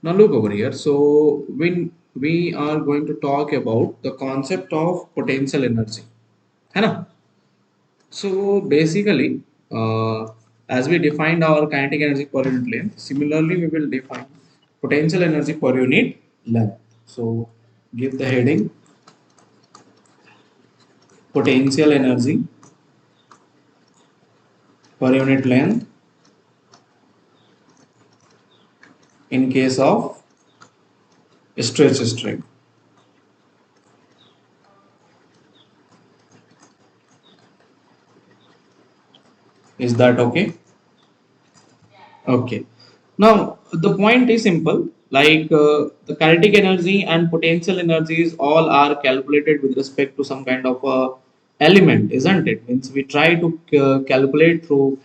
Now look over here. So when we are going to talk about the concept of potential energy, है ना? So basically, as we defined our kinetic energy per unit length, similarly we will define potential energy per unit length. So give the heading potential energy per unit length in case of stretch string. Is that okay? Okay. Now the point is simple. Like the kinetic energy and potential energies all are calculated with respect to some kind of a element, isn't it? Means we try to calculate through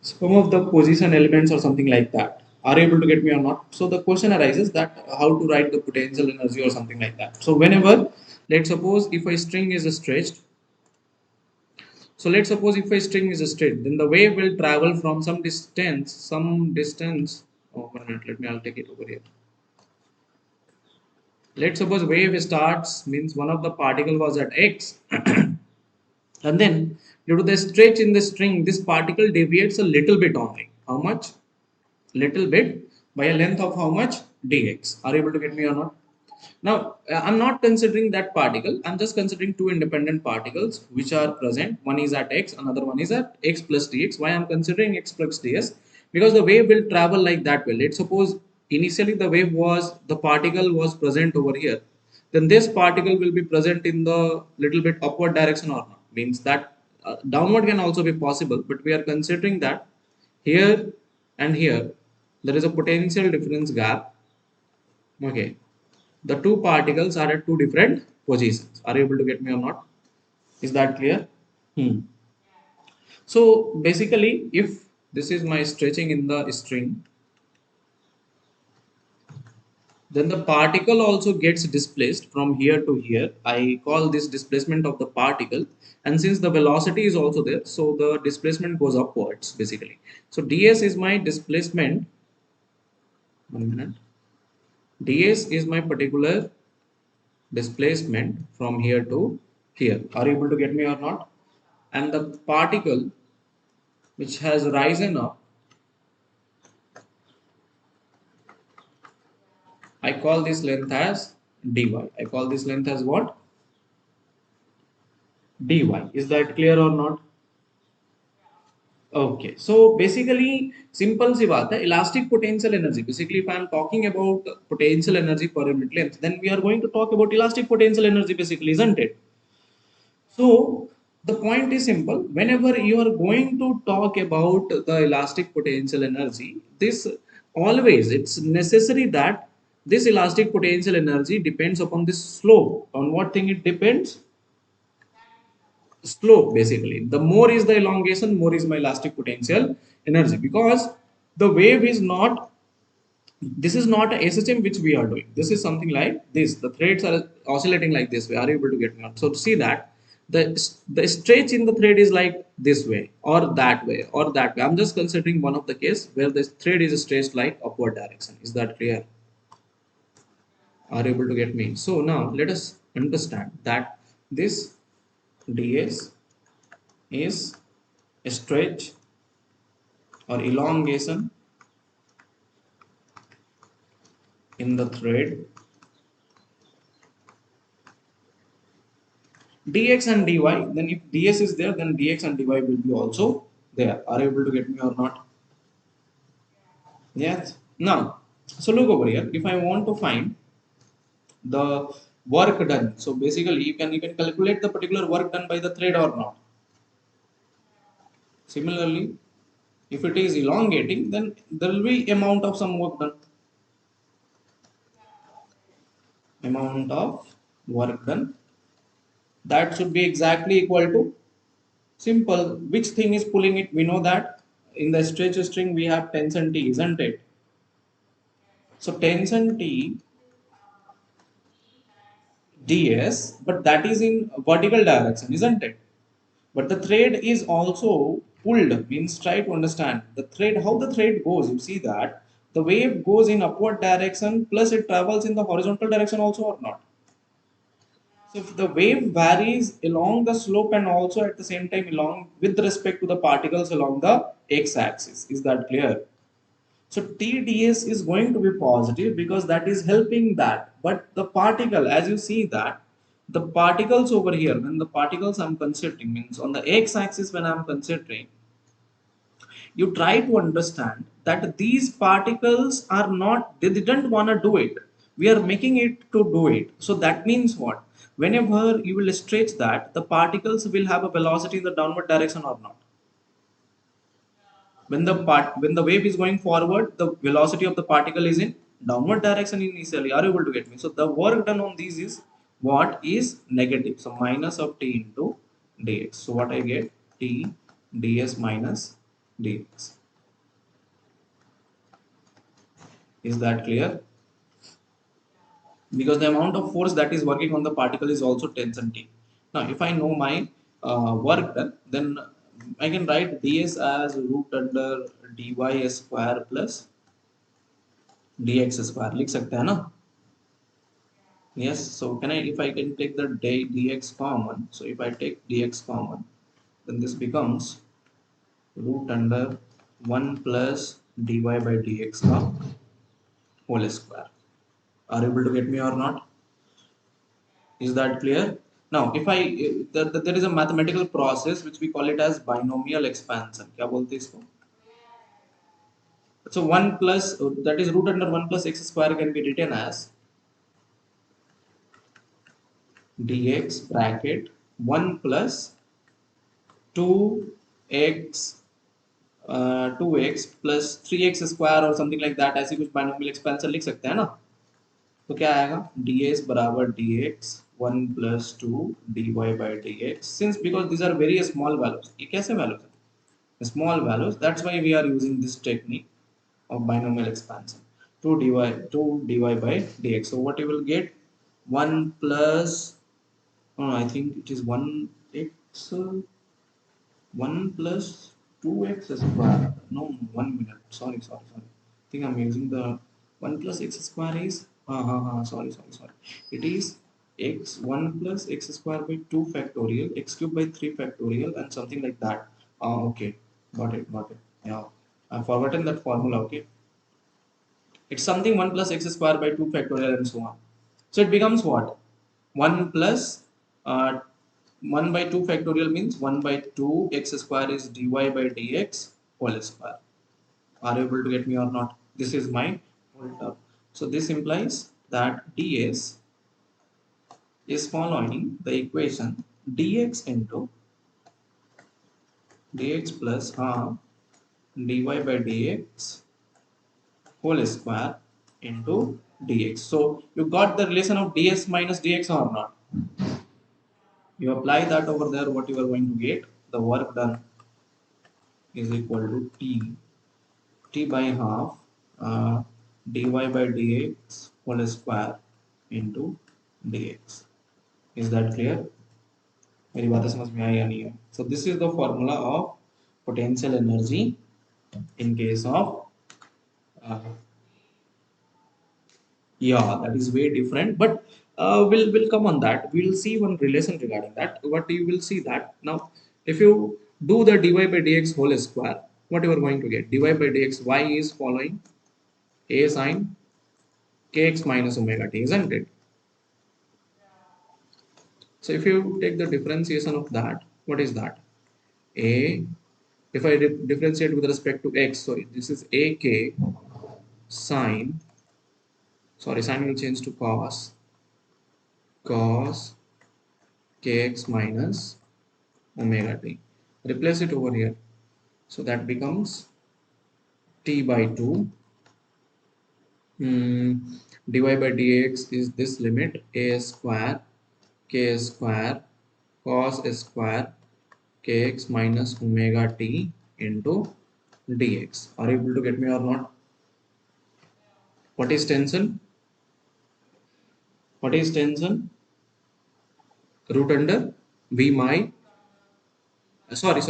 some of the position elements or something like that. Are you able to get me or not? So the question arises that how to write the potential energy or something like that. So whenever, let's suppose if a string is stretched, so let's suppose if a string is straight, then the wave will travel from some distance. Oh, 1 minute, I'll take it over here. Let's suppose wave starts means one of the particle was at x, and then due to the stretch in the string, this particle deviates a little bit only. How much? Little bit by a length of how much? Dx. Are you able to get me or not? Now, I'm not considering that particle. I'm just considering two independent particles which are present. One is at x, another one is at x plus dx. Why I'm considering x plus ds? Because the wave will travel like that way. Let's suppose initially the particle was present over here. Then this particle will be present in the little bit upward direction or not. Means that downward can also be possible, but we are considering that here and here there is a potential difference gap. Okay, the two particles are at two different positions. Are you able to get me or not? Is that clear? Hmm. So basically, if this is my stretching in the string, then the particle also gets displaced from here to here. I call this displacement of the particle. And since the velocity is also there, so the displacement goes upwards basically. So ds is my displacement. 1 minute. ds is my particular displacement from here to here. Are you able to get me or not? And the particle which has risen up, I call this length as dy. I call this length as what? Dy. Is that clear or not? Okay. So basically, simple सी बात है. Elastic potential energy. Basically, if I am talking about potential energy per unit length, then we are going to talk about elastic potential energy, basically, isn't it? So the point is simple. Whenever you are going to talk about the elastic potential energy, this always it's necessary that this elastic potential energy depends upon this slope. On what thing it depends? Slope basically. The more is the elongation, more is my elastic potential energy, because the wave is not, this is not a SHM which we are doing. This is something like this. The threads are oscillating like this way. Are you able to get me on? So to see that the stretch in the thread is like this way or that way or that way. I'm just considering one of the case where the thread is stretched like upward direction. Is that clear? Are you able to get me? So now let us understand that this ds is stretch or elongation in the thread. Dx and dy, then if ds is there, then dx and dy will be also there. Are you able to get me or not? Yes. Now, so look over here. If I want to find the work done, so basically you can calculate the particular work done by the thread or not. Similarly, if it is elongating, then there will be amount of some work done. Amount of work done, that should be exactly equal to, simple, which thing is pulling it? We know that in the stretch string we have tension T, isn't it? So tension T ds, but that is in vertical direction, isn't it? But the thread is also pulled, means try to understand the thread, how the thread goes. You see that The wave goes in upward direction plus it travels in the horizontal direction also or not? So if the wave varies along the slope and also at the same time along with respect to the particles along the x-axis, is that clear? So TDS is going to be positive because that is helping that. But the particle, as you see that, the particles over here, when the particles I'm considering, means on the x-axis when I'm considering, you try to understand that these particles are not, they didn't want to do it, we are making it to do it. So that means what, whenever you will stretch that, the particles will have a velocity in the downward direction or not? When the wave is going forward, the velocity of the particle is in downward direction initially. Are you able to get me? So the work done on these is what is negative, so minus of t into dx. So what I get, t ds minus dx. Is that clear? Because the amount of force that is working on the particle is also tension T. Now, if I know my work done, then I can write ds as root under dy square plus dx square. लिख सकते हैं ना? Yes. So can I, if I can take the dx common, so if I take dx common, then this becomes root under 1 plus dy by dx का whole square. Are you able to get me or not? Is that clear? Now, if I there is a mathematical process which we call it as binomial expansion. क्या बोलते हैं इसको? So 1 plus that is root under 1 plus x square can be written as dx bracket 1 plus 2x 2x plus 3x square or something like that. ऐसी कुछ binomial expansion लिख सकते हैं ना? तो क्या आएगा, ds बराबर dx 1 plus 2 dy by dx. Since because these are very small values, ये कैसे values है? Small values, that's why we are using this technique of binomial expansion. 2 dy by dx. So what you will get, 1 plus I think it is 1x 1 plus 2x square. No, 1 minute. Sorry. I think I'm using the 1 plus x square is. Sorry. It is x 1 plus x square by 2 factorial, x cube by 3 factorial, and something like that. Okay. Got it. Yeah. I've forgotten that formula. Okay. It's something 1 plus x square by 2 factorial and so on. So it becomes what? 1 plus 1 by 2 factorial means 1 by 2 x square is dy by dx whole square. Are you able to get me or not? This is my whole term. So this implies that ds is following the equation dx into dx plus half dy by dx whole square into dx. So you got the relation of ds minus dx or not? You apply that over there, what you are going to get, the work done is equal to t by half dy by dx whole square into dx. Is that clear? मेरी बातें समझ में आई या नहीं है? So this is the formula of potential energy in case of yeah, that is way different, but we'll come on that. We'll see one relation regarding that. What you will see that now, if you do the dy by dx whole square, what you are going to get, dy by dx, y is following a sine kx minus omega t, isn't it? So if you take the differentiation of that, what is that? A, if I differentiate with respect to x, so this is ak sine, sorry, sine will change to cos kx minus omega t. Replace it over here. So that becomes t by 2. Dy by dx is this limit a square k square cos square kx minus omega t into dx. Are you able to get me or not? What is tension? What is tension? Root under v my sorry.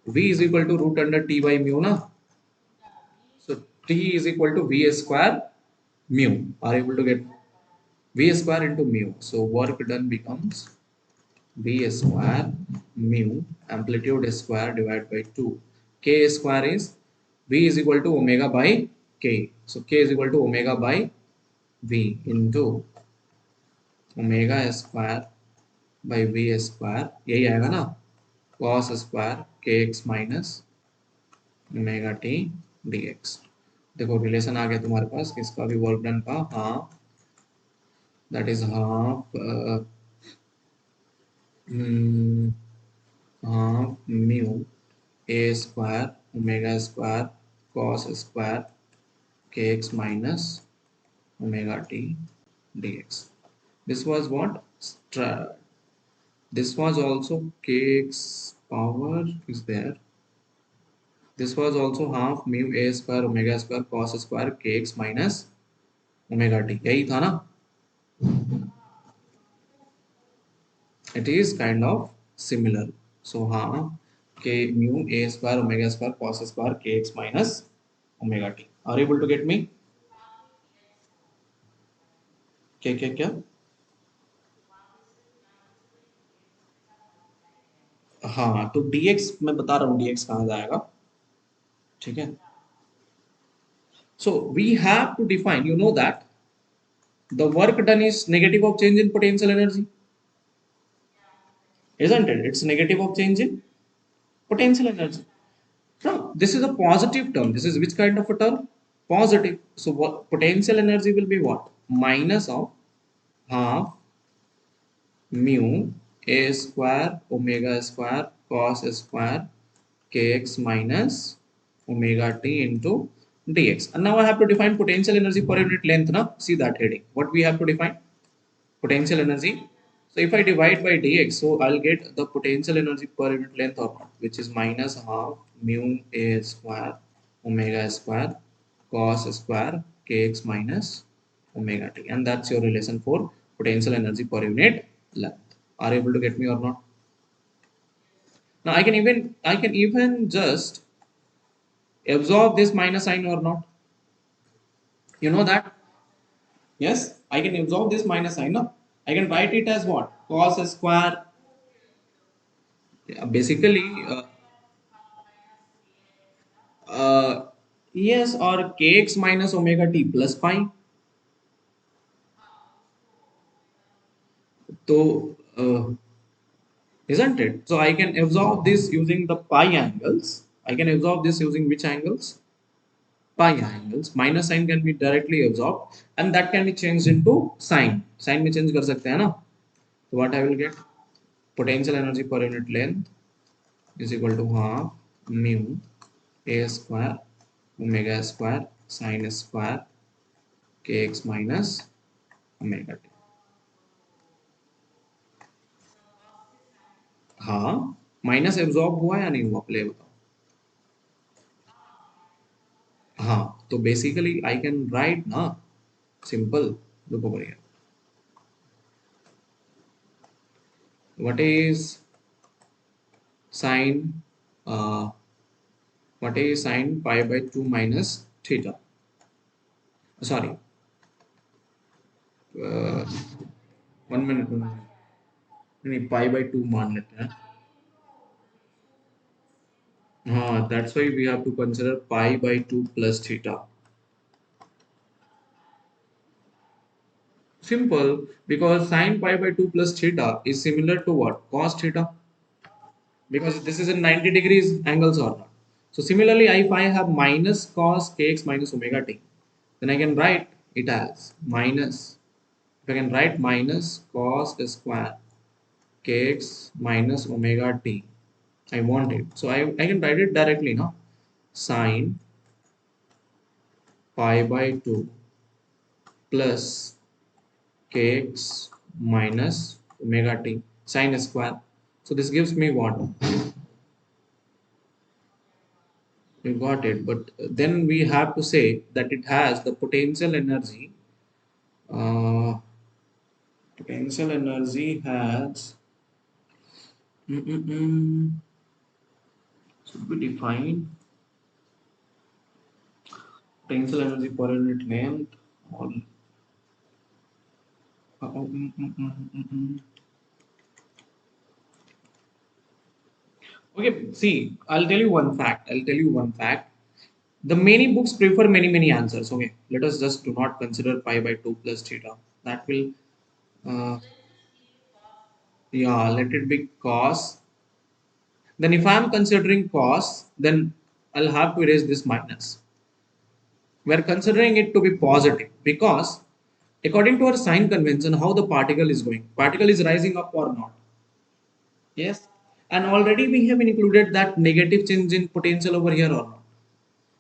V is equal to root under t by mu na. So T is equal to V square mu. Are able to get V square into mu. So work done becomes V square mu amplitude square divided by 2. K square is V is equal to omega by K. So K is equal to omega by V into omega square by V square. यही आएगा ना cos square kx minus omega T dx. देखो relation आ गया तुम्हारे पास किसका भी work done का half that is half half mu A square omega square cos square kx minus omega t dx. This was what? This was also kx power is there. This was also half mu a square omega square cos square kx minus omega t. यही था ना? It is kind of similar. So half k mu a square omega square cos square kx minus omega t. Are you able to get me? क्या? हाँ तो dx मैं बता रहा हूँ dx कहाँ जाएगा ठीक है so we have to define you know that the work done is negative of change in potential energy isn't it it's negative of change in potential energy now this is a positive term this is which kind of a term positive so what potential energy will be what minus of half mu a square omega square cos square kx minus omega t into dx. And now I have to define potential energy per unit length. Now, see that heading. What we have to define? Potential energy. So if I divide by dx, so I'll get the potential energy per unit length or not, which is minus half mu a square omega square cos square kx minus omega t. And that's your relation for potential energy per unit length. Are you able to get me or not? Now I can even just absorb this minus sign or not. You know that? Yes, I can absorb this minus sign. No? I can write it as what? Cos square. Yeah, basically, uh, yes, or kx minus omega t plus pi. So, isn't it? So I can absorb this using the pi angles. I can absorb this using which angles? Pi angles. Minus sign can be directly absorbed, and that can be changed into sign. Sign में change कर सकते हैं ना? So what I will get? Potential energy per unit length is equal to half mu a square omega square sin square kx minus omega t. हाँ minus absorb हुआ या नहीं हुआ पहले बताओ हाँ तो बेसिकली आई कैन राइट ना सिंपल देखो बढ़िया what is sine what is sine pi by 2 minus theta sorry 1 minute नहीं पाई बाय 2 मान लेते हैं हाँ that's why we have to consider pi by 2 plus theta simple because sine pi by 2 plus theta is similar to what cos theta because this is in 90 degrees angles or not. So similarly, if I have minus cos kx minus omega t, then I can write it as minus. If I can write minus cos square kx minus omega t, I want it. So I can write it directly now. Sine pi by 2 plus kx minus omega t sine square. So this gives me what? You got it, but then we have to say that it has the potential energy. Uh, Potential energy has should be defined. Potential energy per unit length. All, uh, mm, mm, mm, mm, mm. Okay, see, I'll tell you one fact. I'll tell you one fact. The many books prefer many answers. Okay, let us just do not consider pi by 2 plus theta. That will, uh, yeah, let it be cos. Then if I am considering cos, then I'll have to erase this minus. We are considering it to be positive because according to our sign convention, how the particle is going. Particle is rising up or not. Yes. And already we have included that negative change in potential over here or not.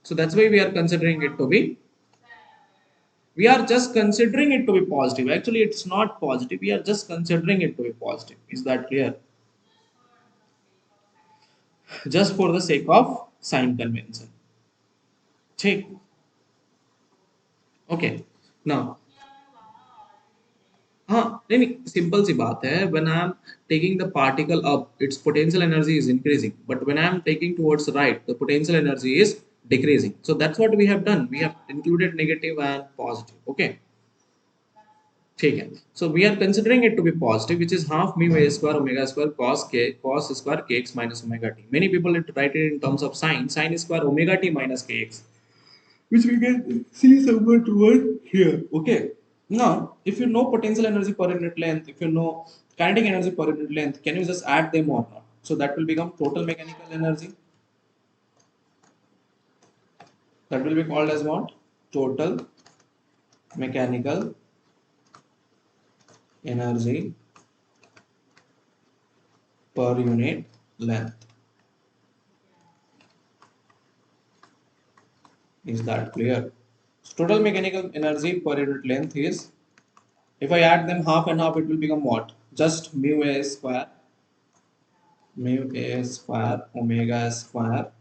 So that's why we are considering it to be, we are just considering it to be positive. Actually, it's not positive. We are just considering it to be positive. Is that clear? Just for the sake of sign convention. ठीक. Okay. Now, हाँ नहीं नहीं simple सी बात है when I am taking the particle up its potential energy is increasing but when I am taking towards right the potential energy is decreasing so that's what we have done we have included negative and positive okay ठीक है so we are considering it to be positive which is half mu a square omega square cos square kx minus omega t many people write it in terms of sin square omega t minus kx which we can see somewhere toward here. Okay. Now, if you know potential energy per unit length, if you know kinetic energy per unit length, can you just add them or not? So that will become total mechanical energy. That will be called as what? Total mechanical energy per unit length. Is that clear? So total mechanical energy per unit length is, if I add them half and half, it will become what? Just mu a square omega square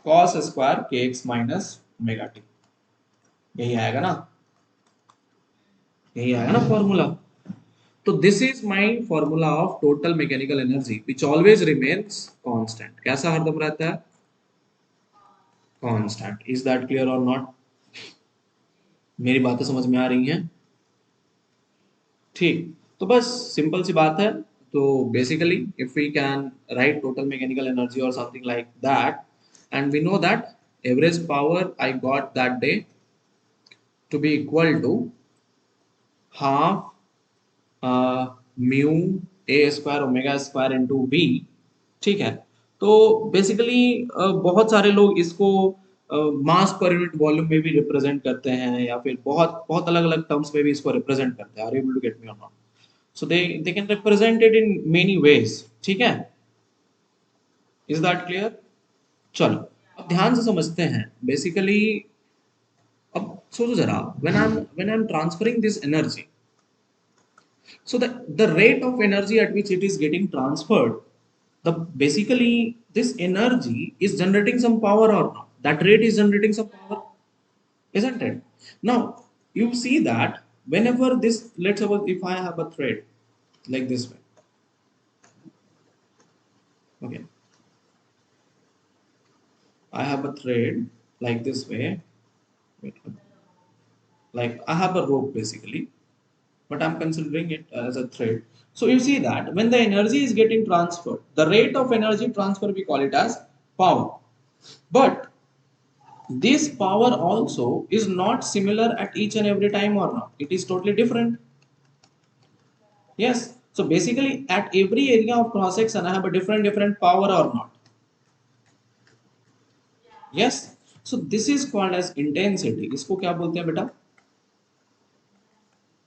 cos square के x minus omega T यही आएगा ना formula तो this is my formula of total mechanical energy which always remains constant कैसा हरदम रहता है constant is that clear और नॉट मेरी बातें समझ में आ रही हैं ठीक तो बस सिंपल सी बात है तो basically if we can write total mechanical energy और something like that and we know that average power I got that day to be equal to half mu a square omega square into v ठीक है तो basically बहुत सारे लोग इसको मास per unit volume में भी रिप्रेजेंट करते हैं या फिर बहुत बहुत अलग अलग टर्म्स में भी इसको रिप्रेजेंट करते हैं are you able to get me और not so they can represent it in many ways ठीक है इज दैट क्लियर चलो अब ध्यान से समझते हैं बेसिकली अब सोचो जरा when I'm transferring this energy so the rate of energy at which it is getting transferred the basically this energy is generating some power or not that rate is generating some power isn't it now you see that whenever this let's suppose if I have a thread like this way okay I have a thread like this way. Wait, like I have a rope basically, but I'm considering it as a thread. So you see that when the energy is getting transferred, the rate of energy transfer we call it as power. But this power also is not similar at each and every time or not. It is totally different. Yes. So basically at every area of cross section I have a different power or not. Yes. So this is called as intensity. इसको क्या बोलते हैं बेटा?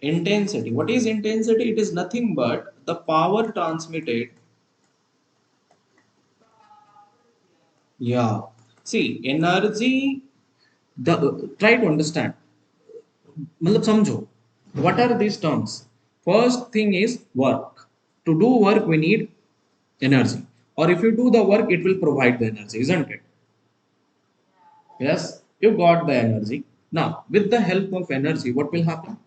Intensity. What is intensity? It is nothing but the power transmitted. Yeah. See, energy. The try to understand. मतलब समझो. What are these terms? First thing is work. To do work, we need energy. Or if you do the work, it will provide the energy, isn't it? Yes. You got the energy. Now, with the help of energy, what will happen?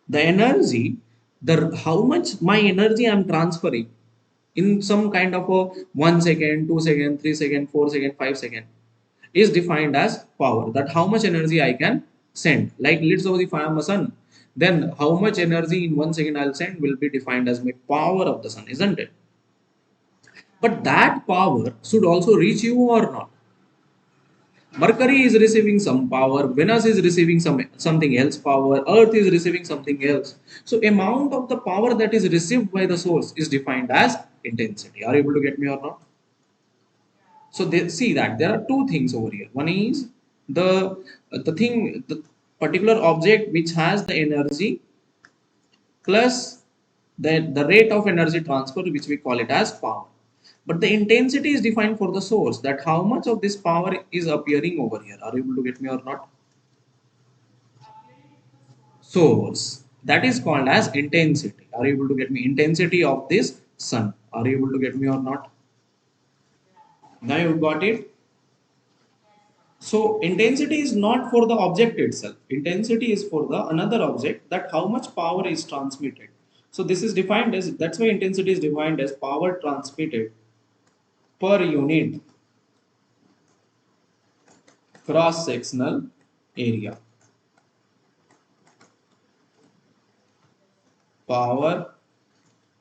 The energy the how much my energy I'm transferring in some kind of a 1 second 2 second 3 second 4 second 5 second is defined as power, that how much energy I can send. Like let's suppose if I am a sun, then how much energy in 1 second I'll send will be defined as my power of the sun, isn't it? But that power should also reach you or not. Mercury is receiving some power, Venus is receiving something else power, Earth is receiving something else. So amount of the power that is received by the source is defined as intensity. Are you able to get me or not? So they see that there are two things over here. One is the particular object which has the energy plus the rate of energy transfer, which we call it as power. But the intensity is defined for the source, that how much of this power is appearing over here. Are you able to get me or not? Source. That is called as intensity. Are you able to get me? Intensity of this sun. Are you able to get me or not? Now you got it. So intensity is not for the object itself. Intensity is for the another object, that how much power is transmitted. So this is defined as, that's why intensity is defined as power transmitted per unit cross sectional area. Power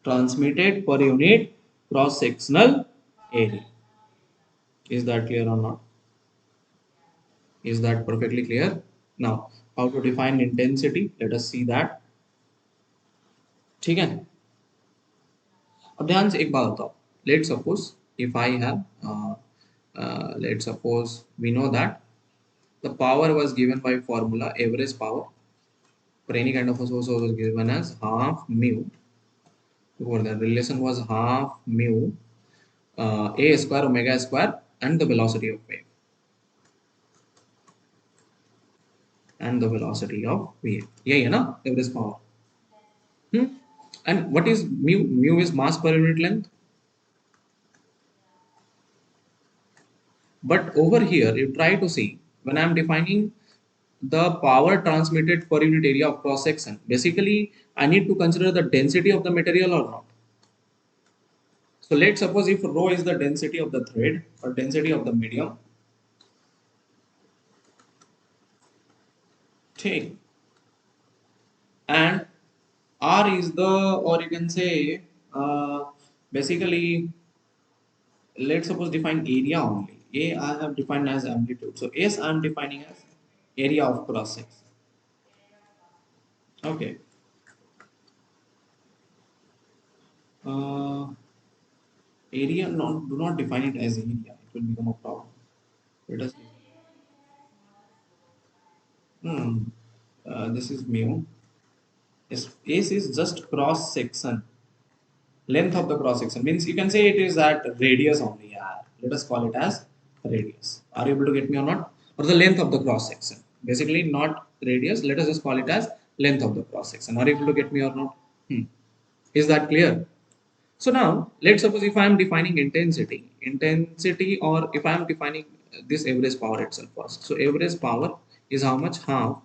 transmitted per unit cross sectional area. Is that clear or not? Is that perfectly clear? Now, how to define intensity? Let us see that. ठीक है. अब ध्यान से एक बात बताओ. Let's suppose if I have, let's suppose we know that the power was given by formula average power for any kind of a source was given as half mu. Over the relation was half mu a square omega square and the velocity of wave. And the velocity of wave. Yeah, you know, average power. Hmm? And what is mu? Mu is mass per unit length. But over here, you try to see when I am defining the power transmitted per unit area of cross section. Basically, I need to consider the density of the material or not. So let's suppose if rho is the density of the thread or density of the medium. Take. And R is the, or you can say, basically, let's suppose define area only. A I have defined as amplitude. So S I am defining as area of cross section. Okay. Uh, area, not, do not define it as area. It will become a problem. Let us. This is mu. S is just cross section. Length of the cross section means you can say it is at radius only. Yeah. Let us call it as radius. Are you able to get me or not? Or the length of the cross section. Basically, not radius. Let us just call it as length of the cross section. Are you able to get me or not? Is that clear? So now, let's suppose if I am defining intensity, or if I am defining this average power itself first. So average power is how much? Half.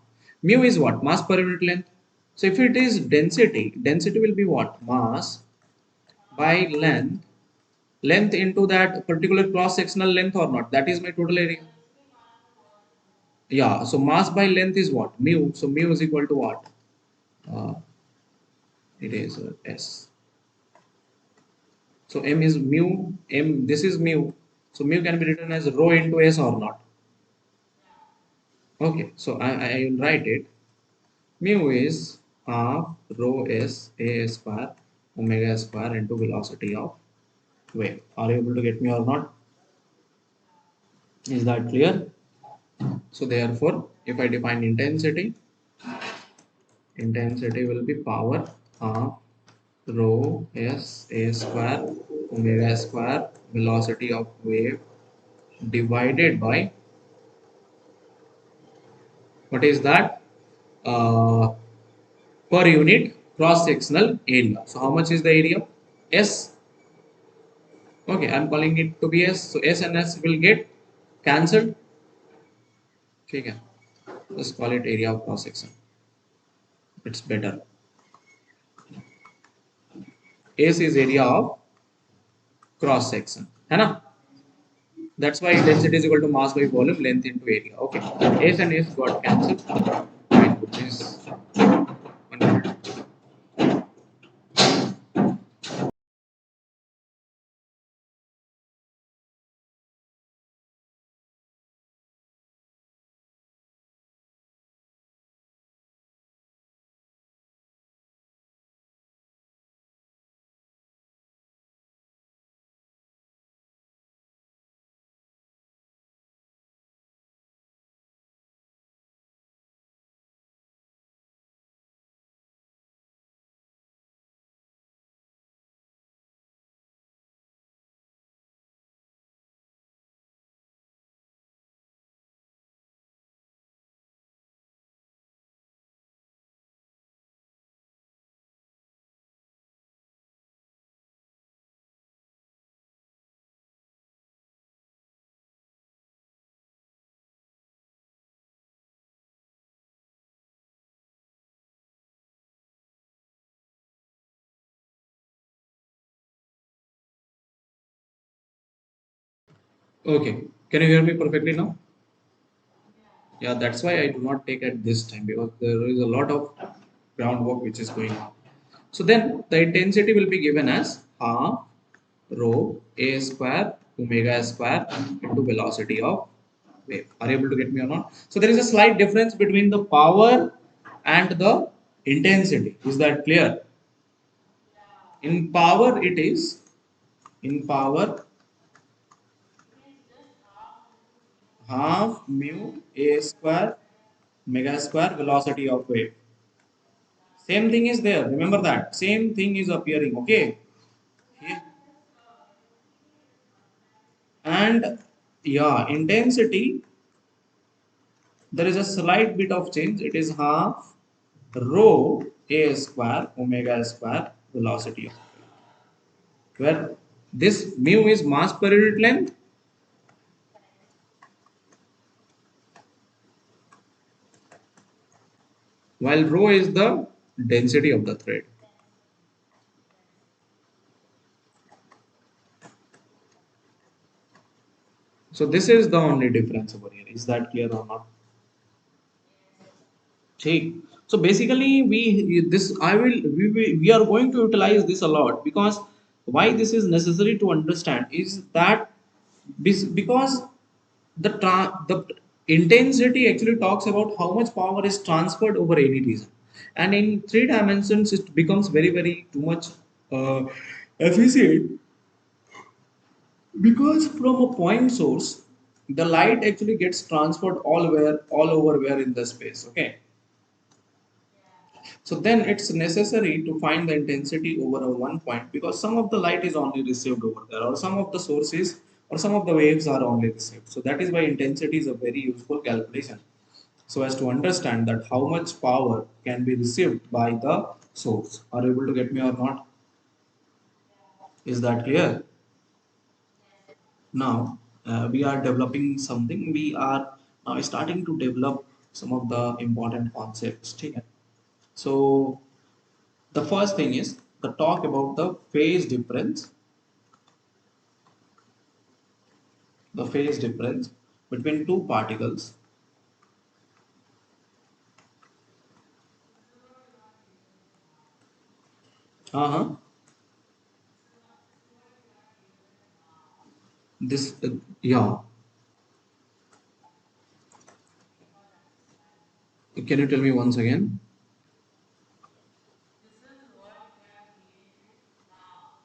Mu is what? Mass per unit length. So if it is density, density will be what? Mass by length. Length into that particular cross sectional length or not. That is my total area. Yeah. So mass by length is what? Mu. So mu is equal to what? Uh, it is S. So m is mu, m, this is mu. So mu can be written as rho into S or not. Okay, so I will write it. Mu is half rho S A square omega square into velocity of wave. Are you able to get me or not? Is that clear? So therefore, if I define intensity, intensity will be power half rho S A square omega square velocity of wave divided by, what is that? Uh, Per unit cross sectional area. So how much is the area? S. Okay, I'm calling it to be S. So S and S will get cancelled. Okay, just call it area of cross section. It's better. S is area of cross section. है ना? That's why density is equal to mass by volume, length into area. Okay, S and S got cancelled. I will put this one. Okay, can you hear me perfectly now? Yeah, that's why I do not take at this time because there is a lot of groundwork which is going on. So then the intensity will be given as half rho a square omega square into velocity of wave. Are you able to get me or not? So there is a slight difference between the power and the intensity. Is that clear? In power, it is in power half mu a square omega square velocity of wave. Same thing is there. Remember that. Same thing is appearing. Okay. Here. And yeah, intensity, there is a slight bit of change. It is half rho a square omega square velocity of where this mu is mass per unit length while rho is the density of the thread. So this is the only difference over here. Is that clear or not? Take. So basically, we are going to utilize this a lot because why this is necessary to understand is that because the intensity actually talks about how much power is transferred over any region, and in three dimensions it becomes very too much uh, efficient because from a point source the light actually gets transferred all over where in the space. Okay, so then it's necessary to find the intensity over a one point because some of the light is only received over there, or some of the sources or some of the waves are only received. So that is why intensity is a very useful calculation. So as to understand that how much power can be received by the source. Are you able to get me or not? Is that clear? Now we are developing something. We are now starting to develop some of the important concepts. Okay? So the first thing is the talk about the phase difference between two particles. Uh-huh. This, yeah. Can you tell me once again?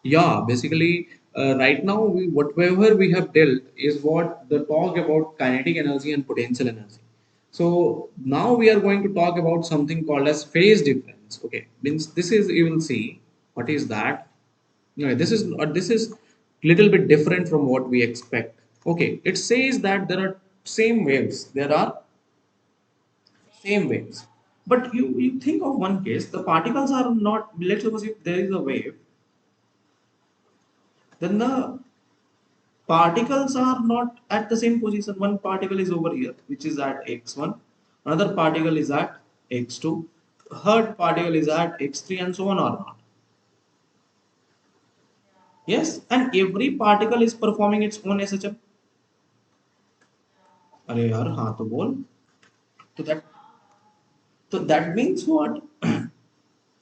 Yeah, basically, right now, whatever we have dealt is what the talk about kinetic energy and potential energy. So now we are going to talk about something called as phase difference. Okay, means this is you will see what is that. Yeah, this is little bit different from what we expect. Okay, it says that there are same waves. There are same waves. But you think of one case, the particles are not, let's suppose if there is a wave, then the particles are not at the same position. One particle is over here, which is at x1, another particle is at x2, third particle is at x3, and so on or not. Yes, and every particle is performing its own SHM. अरे यार हाँ तो बोल. तो that means what?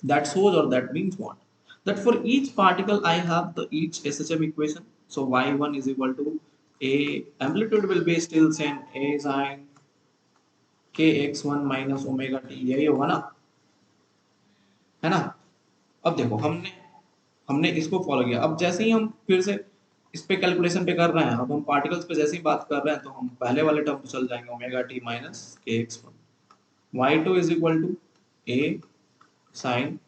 That shows or that means what? That for each particle I have the each SHM equation. So y1 is equal to a amplitude will be still same a sin kx1 minus omega t, यही होगा ना, है ना. अब देखो हमने हमने इसको फॉलो किया. अब जैसे ही हम फिर से इस पे कैलकुलेशन पे कर रहे हैं, अब हम पार्टिकल्स पे जैसे ही बात कर रहे हैं तो हम पहले वाले टर्म पे चल जाएंगे omega T minus K X one. Y two is equal to A sine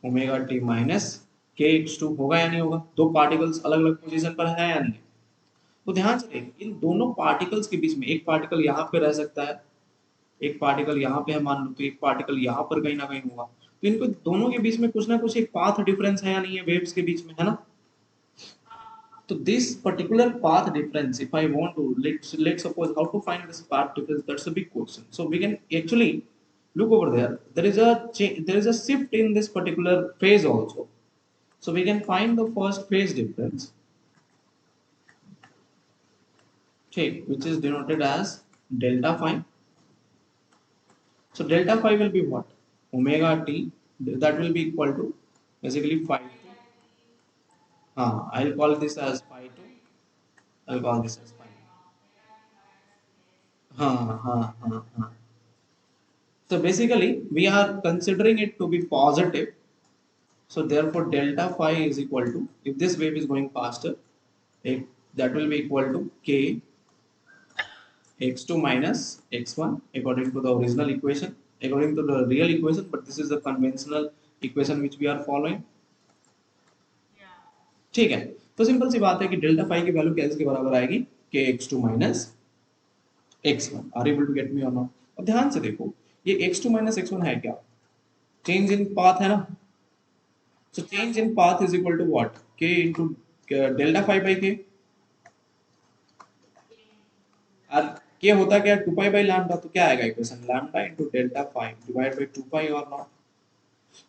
omega T minus K X two. होगा या नहीं होगा? दो पार्टिकल्स अलग अलग पोजीशन पर है या नहीं? तो ध्यान से देखिए, इन दोनों पार्टिकल्स के बीच में एक पार्टिकल यहाँ पे रह सकता है, एक पार्टिकल यहाँ पे है मान लो, तो एक पार्टिकल यहाँ पर कहीं ना कहीं होगा. तो इनको दोनों के बीच में कुछ ना कुछ एक पाथ डिफरेंस है या नहीं है, वेव्स के बीच में, है ना. So this particular path difference, if I want to, let's suppose how to find this path difference, that's a big question. So we can actually look over there. There is a shift in this particular phase also. So we can find the first phase difference, okay, which is denoted as delta phi. So delta phi will be what? Omega t. That will be equal to basically phi. I'll call this as phi 2. I'll call this as phi. हाँ. So basically, we are considering it to be positive. So therefore, delta phi is equal to, if this wave is going faster, that will be equal to k x2 minus x1 according to the original equation, according to the real equation, but this is the conventional equation which we are following. ठीक है. तो simple सी बात है कि delta phi की value क्या इसके बराबर आएगी, K X two minus X one. Are able to get me और नॉट? अब ध्यान से देखो, ये X two minus X one है क्या? चेंज इन पाथ है ना. So change in path is equal to what? K into delta phi by k. और k होता क्या? 2 pi by lambda. तो क्या आएगा equation? Lambda into delta phi divided by 2 pi or not?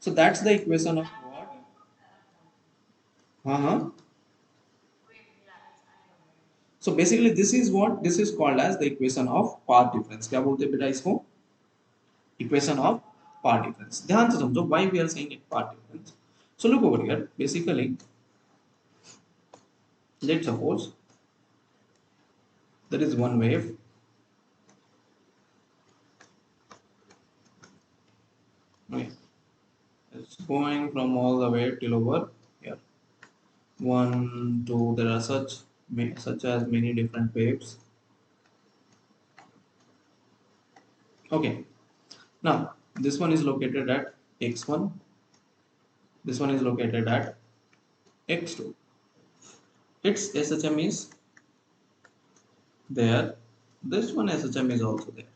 So that's the equation of what? हाँ. So basically this is what this is called as the equation of path difference. क्या बोलते हैं बेटा इसको? Equation of path difference. ध्यान से समझो why we are saying it path difference. So look over here. Basically, let's suppose there is one wave. Okay. It's going from all the way till over here. One, two, there are such as many different waves. Okay. Now this one is located at x1. This one is located at x2. Its SHM is there. This one SHM is also there.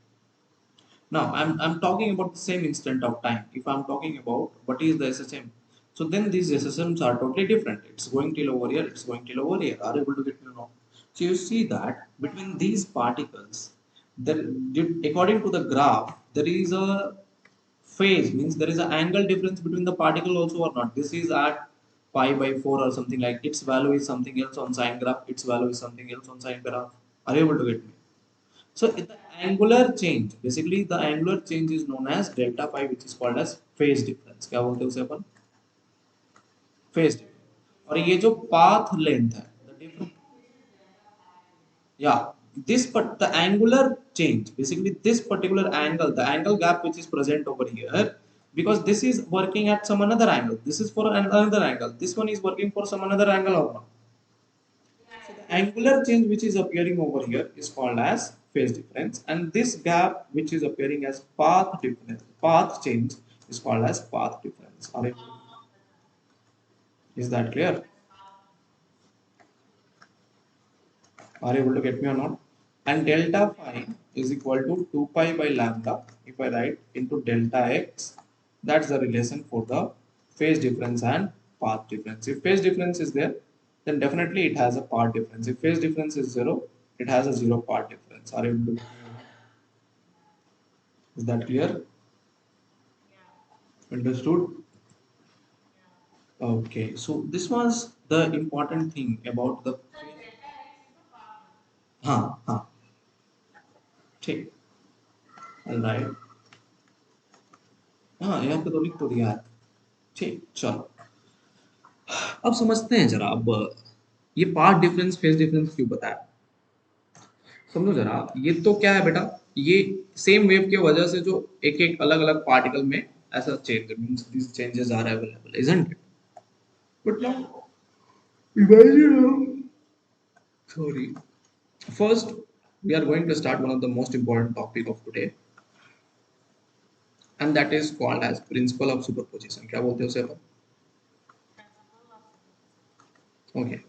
Now I'm talking about the same instant of time. If I'm talking about what is the SHM, so then these SSMs are totally different. It's going till over here, it's going till over here. Are you able to get me now? So you see that between these particles, there, according to the graph, there is a phase, means there is an angle difference between the particle also or not. This is at pi by 4 or something like, its value is something else on sine graph, its value is something else on sine graph. Are you able to get me? So the angular change, basically the angular change is known as delta phi, which is called as phase difference. क्या बोलते हैं उसे अपन? Phase difference. और ये जो path length है, the difference, yeah, this but the angular change, basically this particular angle, the angle gap which is present over here, because this is working at some another angle, this is for another angle, this one is working for some another angle or not. So the angular change which is appearing over here is called as phase difference, and this gap which is appearing as path difference, path change, is called as path difference. Is that clear? Are you able to get me or not? And delta phi is equal to 2 pi by lambda. If I write into delta x, that's the relation for the phase difference and path difference. If phase difference is there, then definitely it has a path difference. If phase difference is zero, it has a zero path difference. Are you able to get me or not? Is that clear? Understood? Okay, so this was the important thing about the. हाँ हाँ. ठीक, right. हाँ, यहाँ पे तो लिख तो दिया है। ठीक, चलो अब समझते हैं जरा। अब ये पाथ डिफरेंस फेज डिफरेंस क्यों बताया, समझो जरा। ये तो क्या है बेटा, ये सेम वेव की वजह से जो एक एक अलग अलग पार्टिकल में ऐसा change means this changes are available, isn't it? But now imagine, sorry, first we are going to start one of the most important topic of today, and that is called as principle of superposition. क्या बोलते हो उसे अपन? Okay.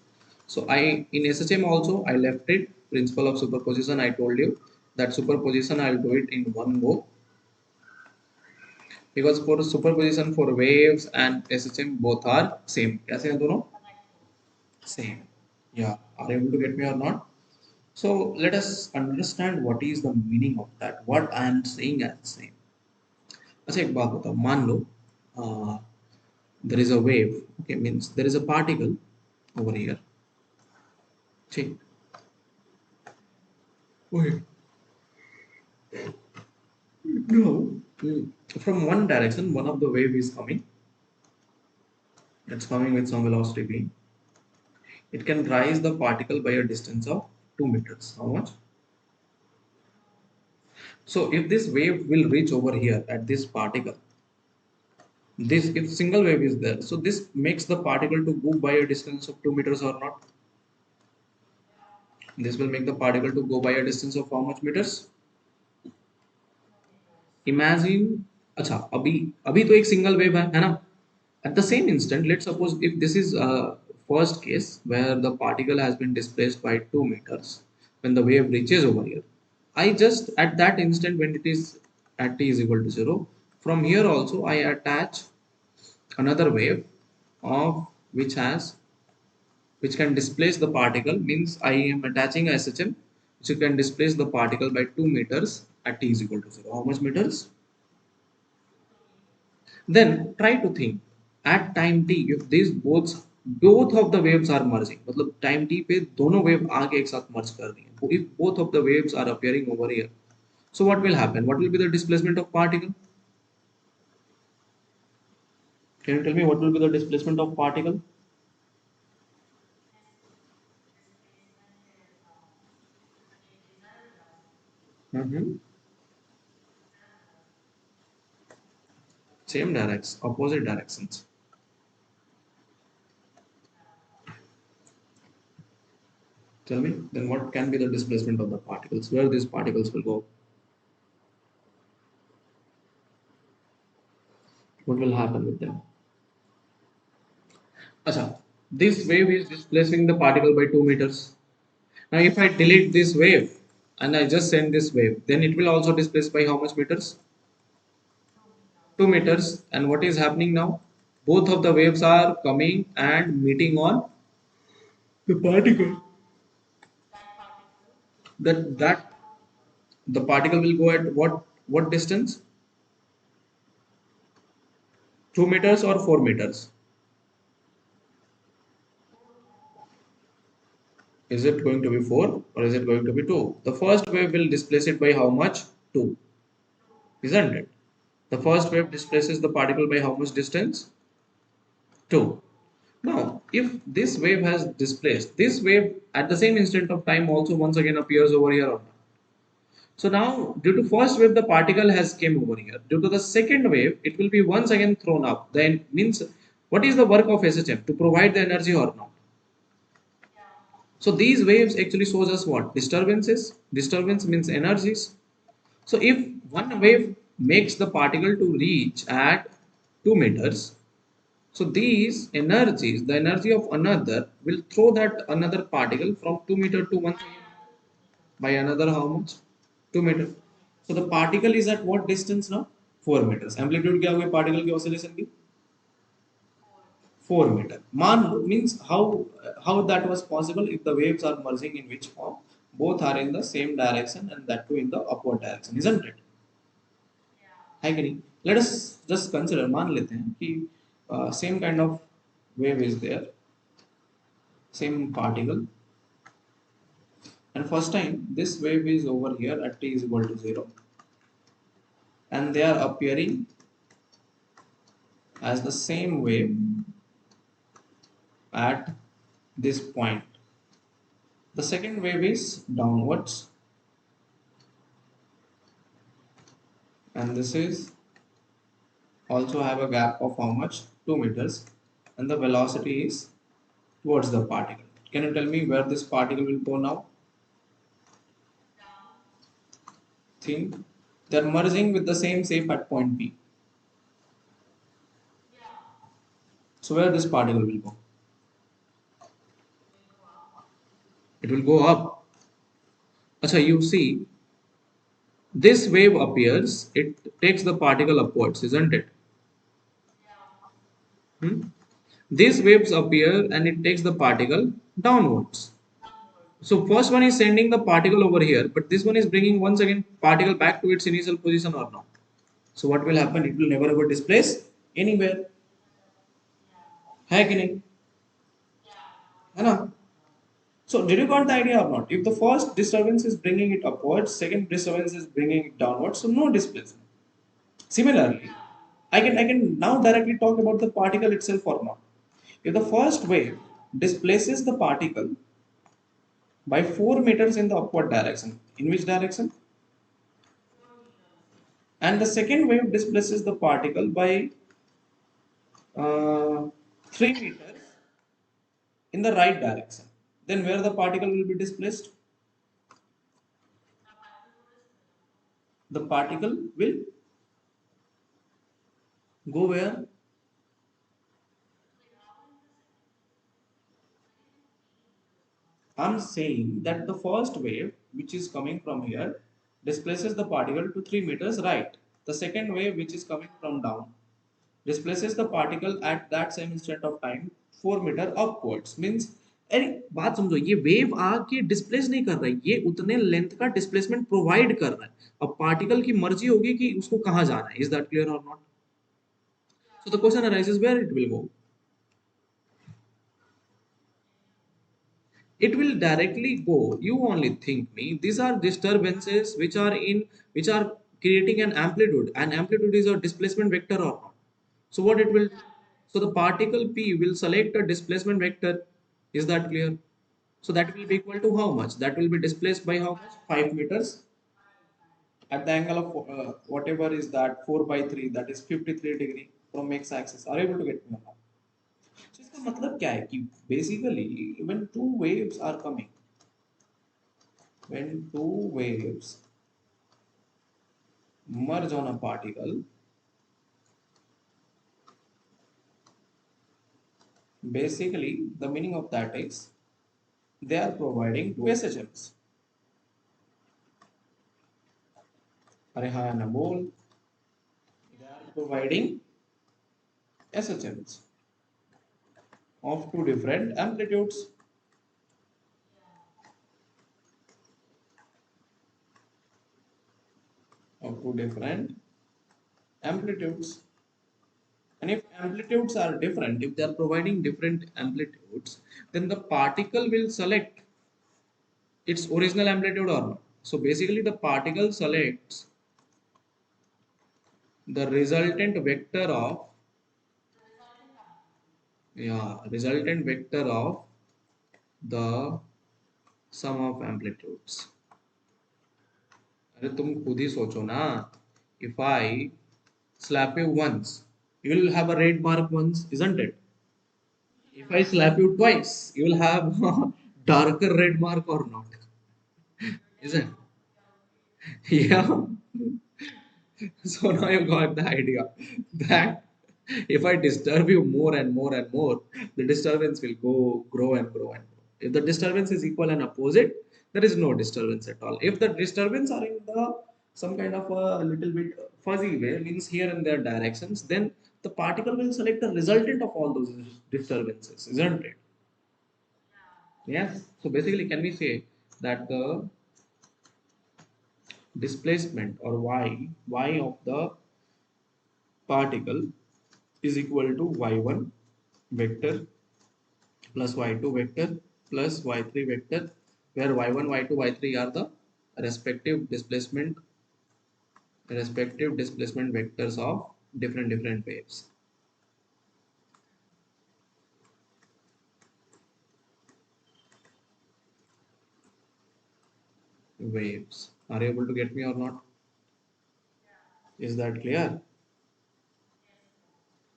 So I in SHM also I left it principle of superposition. I told you that superposition I'll do it in one go, because for superposition for waves and SHM both are same. कैसे हैं दोनों? Same. Yeah. Are you able to get me or not? So let us understand what is the meaning of that. What I am saying as same. अच्छा एक बात बताओ, मान लो there is a wave. Okay, means there is a particle over here. ठीक. Okay. No. From one direction, one of the wave is coming. It's coming with some velocity v. It can rise the particle by a distance of 2 meters. How much? So if this wave will reach over here at this particle, this if single wave is there, so this makes the particle to go by a distance of 2 meters or not? This will make the particle to go by a distance of how much meters? Imagine, अच्छा अभी अभी तो एक single wave है ना? At the same instant, let's suppose if this is first case where the particle has been displaced by 2 meters when the wave reaches over here. I just at that instant when it is at t is equal to 0, from here also I attach another wave of which can displace the particle, means I am attaching a SHM which can displace the particle by 2 meters at t is equal to 0. How much meters? Then try to think at time t if these both of the waves are merging, मतलब time t पे दोनों wave आके एक साथ merge कर दिए, if both of the waves are appearing over here, so what will happen? What will be the displacement of particle? Can you tell me what will be the displacement of particle? Mm-hmm. Same direction, opposite directions. Tell me, then what can be the displacement of the particles? Where these particles will go? What will happen with them? Acha, this wave is displacing the particle by 2 meters. Now, if I delete this wave and I just send this wave, then it will also displace by how much meters? 2 meters. And what is happening now? Both of the waves are coming and meeting on the particle. That the particle will go at what distance? 2 meters or 4 meters? Is it going to be 4 or is it going to be 2? The first wave will displace it by how much? 2, isn't it? The first wave displaces the particle by how much distance? 2. Now, if this wave has displaced, this wave at the same instant of time also once again appears over here or not. So now, due to first wave, the particle has came over here. Due to the second wave, it will be once again thrown up. Then means, what is the work of SHM? To provide the energy or not? So these waves actually shows us what? Disturbances. Disturbance means energies. So if one wave makes the particle to reach at 2 meters, so these energies, the energy of another will throw that another particle from 2 meter to 1 by another how much? 2 meter. So the particle is at what distance now? 4 meters. Amplitude क्या हुई particle की oscillation की? 4 meter. Man means how that was possible if the waves are merging in which form? Both are in the same direction and that too in the upward direction, isn't it? है कि नहीं? Let us just consider, मान लेते हैं कि same kind of wave is there, same particle, And first time this wave is over here at t is equal to 0, and they are appearing as the same wave at this point. The second wave is downwards, and this is also have a gap of how much? 2 meters, and the velocity is towards the particle. Can you tell me where this particle will go now? Think they're merging with the same shape at point P. So where this particle will go? It will go up. Acha, you see, this wave appears, it takes the particle upwards, isn't it? Hmm? These waves appear and it takes the particle downwards. So first one is sending the particle over here, but this one is bringing once again particle back to its initial position or not. So what will happen? It will never ever displace anywhere. है कि नहीं? है ना? So did you got the idea or not? If the first disturbance is bringing it upwards, second disturbance is bringing it downwards, so no displacement. Similarly, I can now directly talk about the particle itself or not. If the first wave displaces the particle by 4 meters in the upward direction, in which direction? And the second wave displaces the particle by 3 meters in the right direction, then where the particle will be displaced? The particle will go where? I'm saying that the first wave, which is coming from here, displaces the particle to 3 meters right. The second wave, which is coming from down, displaces the particle at that same instant of time 4 metre upwards. Means अरे बात समझो, ये wave आके displace नहीं कर रहा है, ये उतने लेंथ का डिस्प्लेसमेंट प्रोवाइड कर रहा है. अब पार्टिकल की मर्जी होगी कि उसको कहाँ जाना है. इज दैट क्लियर और not? So the question arises where it will go. It will directly go. You only think me. These are disturbances which are creating an amplitude. An amplitude is a displacement vector or not. So what it will, so the particle P will select a displacement vector. Is that clear? So that will be equal to how much? That will be displaced by how much? 5 meters at the angle of whatever is that 4 by 3, that is 53 degree from x axis. Are you able to get me now? So इसका मतलब क्या है कि basically when two waves are coming, when two waves merge on a particle, basically the meaning of that is they are providing two SHMs. अरे हाँ ना बोल. They are providing SHMs of two different amplitudes. Of two different amplitudes. And if amplitudes are different, if they are providing different amplitudes, then the particle will select its original amplitude or not. So basically the particle selects the resultant vector of, yeah, resultant vector of the sum of amplitudes. अरे तुम खुद ही सोचो ना. If I slap you once, you will have a red mark once, isn't it? If I slap you twice, you will have a darker red mark or not, isn't it? Yeah. So now you got the idea that if I disturb you more and more and more, the disturbance will go grow and grow and grow. If the disturbance is equal and opposite, there is no disturbance at all. If the disturbance are in the some kind of a little bit fuzzy way, means here and there directions, then the particle will select the resultant of all those disturbances, isn't it? Yes. So basically, can we say that the displacement or y of the particle is equal to y1 vector plus y2 vector plus y3 vector where y1, y2, y3 are the respective displacement vectors of different waves. Are you able to get me or not? Is that clear?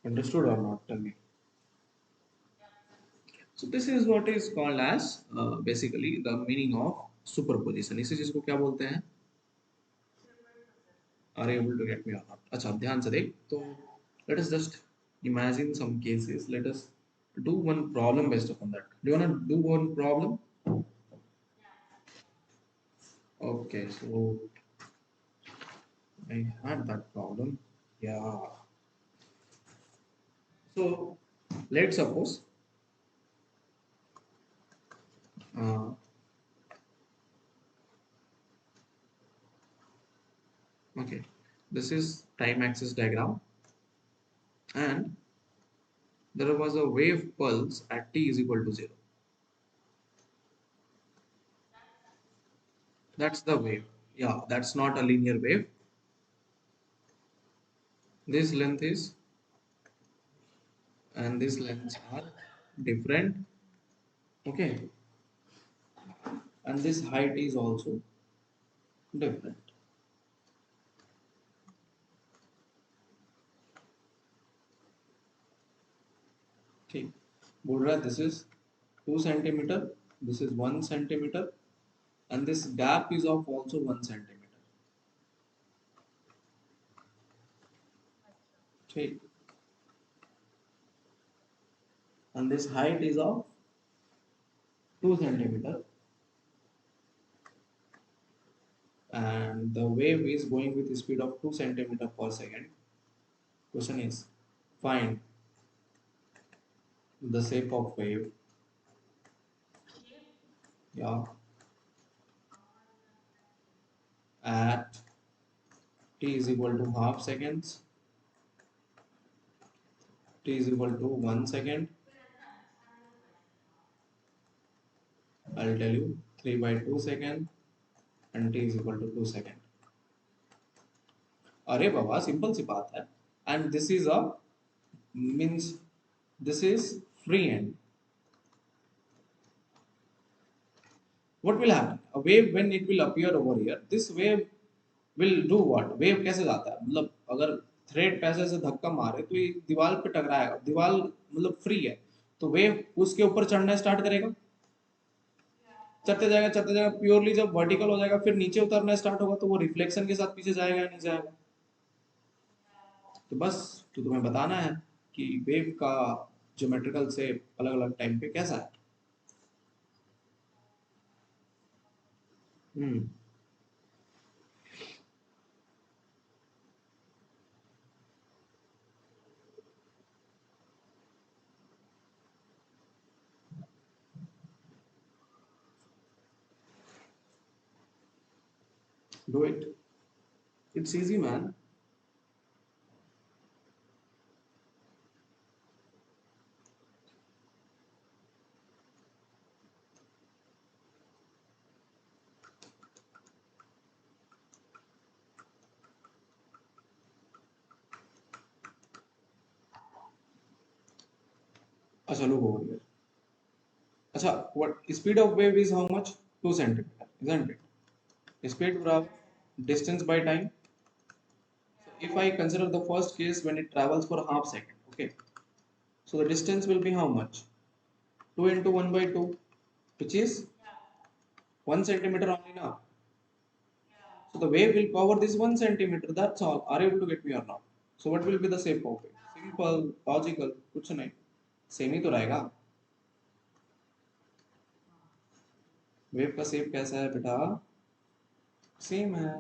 Understood or not? Tell me. So this is what is called as basically the meaning of superposition. इसी चीज को क्या बोलते हैं? Are you able to get me or not? अच्छा ध्यान से देख तो let us just imagine some cases. Let us do one problem based upon that. Do you wanna do one problem? Okay, so I had that problem. Yeah. So let's suppose uh, okay, this is time axis diagram and there was a wave pulse at t is equal to 0. That's the wave. Yeah, that's not a linear wave. This length is and these lengths are different. Okay, and this height is also different. Okay, बोल रहा है this is 2 centimeter, this is 1 centimeter, and this gap is of also 1 centimeter. Okay, and this height is of 2 centimeter, and the wave is going with the speed of 2 centimeter per second. Question is find the shape of wave. Yeah, at t is equal to half seconds, t is equal to 1 second. I'll tell you 3 by 2 second and t is equal to 2 second. अरे बाबा simple सी बात है. And this is a means this is free end. What will happen? A wave when it will appear over here, this wave will do what? Wave कैसे जाता है? मतलब अगर thread पैसे से धक्का मारे तो ये दीवार पे टकराएगा. दीवार मतलब फ्री है तो वेव उसके ऊपर चढ़ना स्टार्ट करेगा. चढ़ते जाएगा प्योरली जब वर्टिकल हो जाएगा फिर नीचे उतरना स्टार्ट होगा तो वो रिफ्लेक्शन के साथ पीछे जाएगा या नहीं जाएगा. तो बस तो तुम्हें बताना है कि वेव का ज्योमेट्रिकल से अलग अलग टाइम पे कैसा है. हम्म. Do it. It's easy man. अच्छा look over here. अच्छा what speed of wave is how much? 2 centimeter, isn't it? Speed of distance by time. So if I consider the first case when it travels for half second, okay. So the distance will be how much? 2 into 1 by 2, which is 1 centimeter only now. So the wave will cover this 1 centimeter. That's all. Are you able to get me or not? So what will be the shape of it? Simple, logical. कुछ नहीं. Same ही तो रहेगा. Wave का shape कैसा है बेटा? Same है.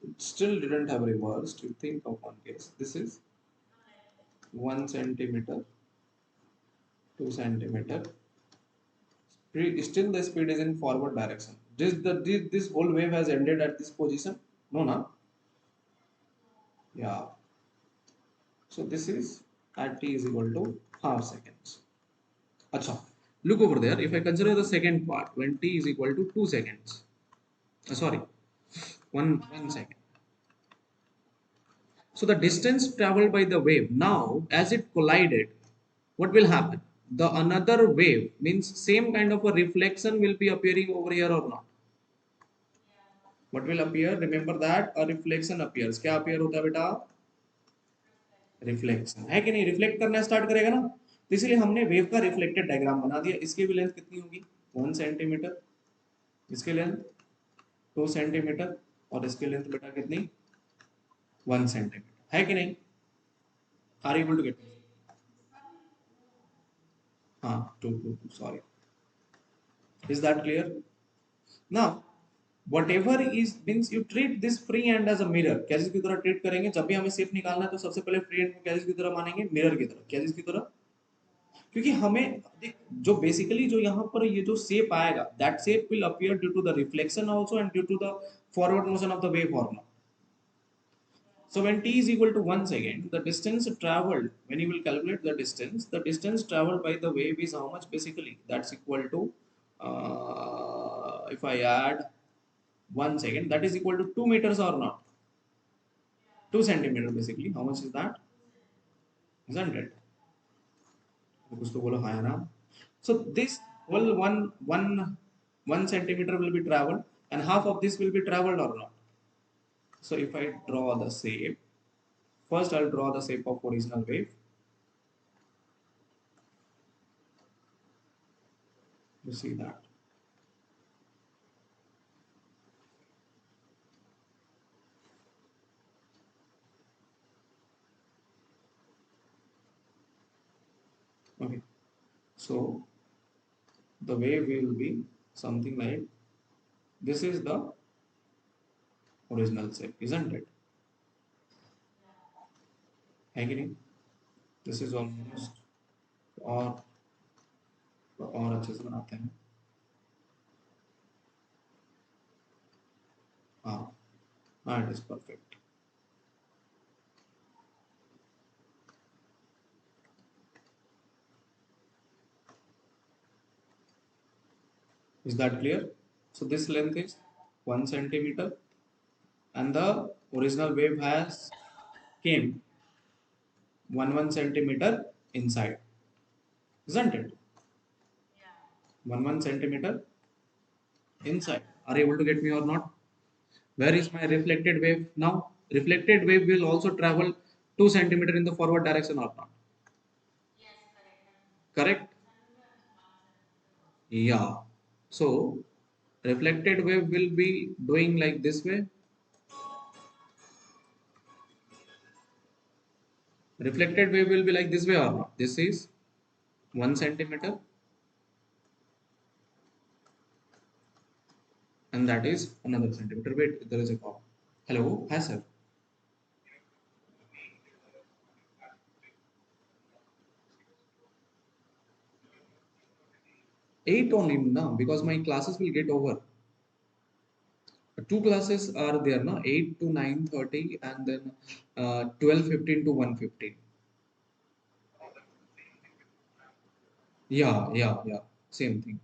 It still didn't have reversed. You think of one case. This is 1 centimeter, 2 centimeter. Still the speed is in forward direction. This whole wave has ended at this position. No, na. Yeah. So this is at t is equal to half seconds. Acha, look over there. If I consider the second part, when t is equal to 2 seconds, sorry, 1 second. So the distance traveled by the wave, now as it collided, what will happen? The another wave means same kind of a reflection will be appearing over here or not? What will appear? Remember that a reflection appears. क्या appear होता है बेटा? Reflection है कि नहीं? Reflect करना start करेगा ना, तो इसलिए हमने वेव का रिफ्लेक्टेड डायग्राम बना दिया. इसकी भी लेंथ कितनी होगी? 1 सेंटीमीटर. इसकी लेंथ 2 सेंटीमीटर और इसकी लेंथ बेटा कितनी? 1 सेंटीमीटर है कि नहीं? Are able to get? हाँ, 2 sorry. Is that clear? Now whatever is means you treat this free hand as a mirror. कैसे की तरह ट्रीट करेंगे? जब भी हमें शेप निकालना है तो सबसे पहले फ्री हैंड को कैसे की तरह मानेंगे? मिरर की तरह. कैसे की तरह? क्योंकि हमें जो बेसिकली जो यहाँ पर ये जो शेप आएगा, that shape will appear due to the reflection also and due to the forward motion of the wave form. So when t is equal to 1 second, the distance traveled, when you will calculate the distance traveled by the wave is how much basically? That's equal to, if I add 1 second, that is equal to 2 meters or not? 2 centimeter basically. How much is that? Isn't it? कुछ तो बोलो हाँ है ना. So this whole one centimeter will be traveled and half of this will be traveled or not. So if I draw the shape, first I'll draw the shape of original wave. You see that. Okay. So the wave will be something like this is the original shape, isn't it? है कि नहीं? This is almost और अच्छे से बनाते हैं. हाँ, it is perfect. Is that clear? So this length is 1 centimeter and the original wave has came 1 centimeter inside, isn't it? 1 centimeter inside. Are you able to get me or not? Where is my reflected wave now? Reflected wave will also travel 2 centimeter in the forward direction or not? Correct? Yeah. So reflected wave will be doing like this way. Reflected wave will be like this way or not? This is 1 centimeter and that is another centimeter. Wait, there is a call. Hello, hi sir. 8 only now because my classes will get over. Two classes are there now, 8 to 9:30 and then 12:15 to 1:15. Yeah, same thing.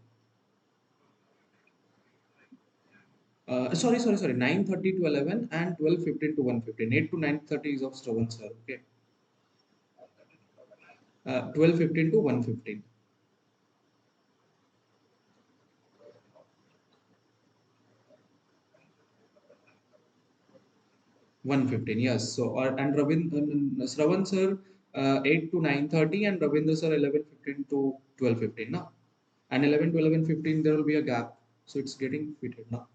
Sorry, 9:30 to 11 and 12:15 to 1:15. 8 to 9:30 is of Shravan sir. Okay. 12:15 to 1:15. 1:15, yes. So, and Shravan sir 8 to 9:30 and Ravindra sir 11:15 to 12:15. No? And 11 to 11:15 there will be a gap. So it's getting fitted now.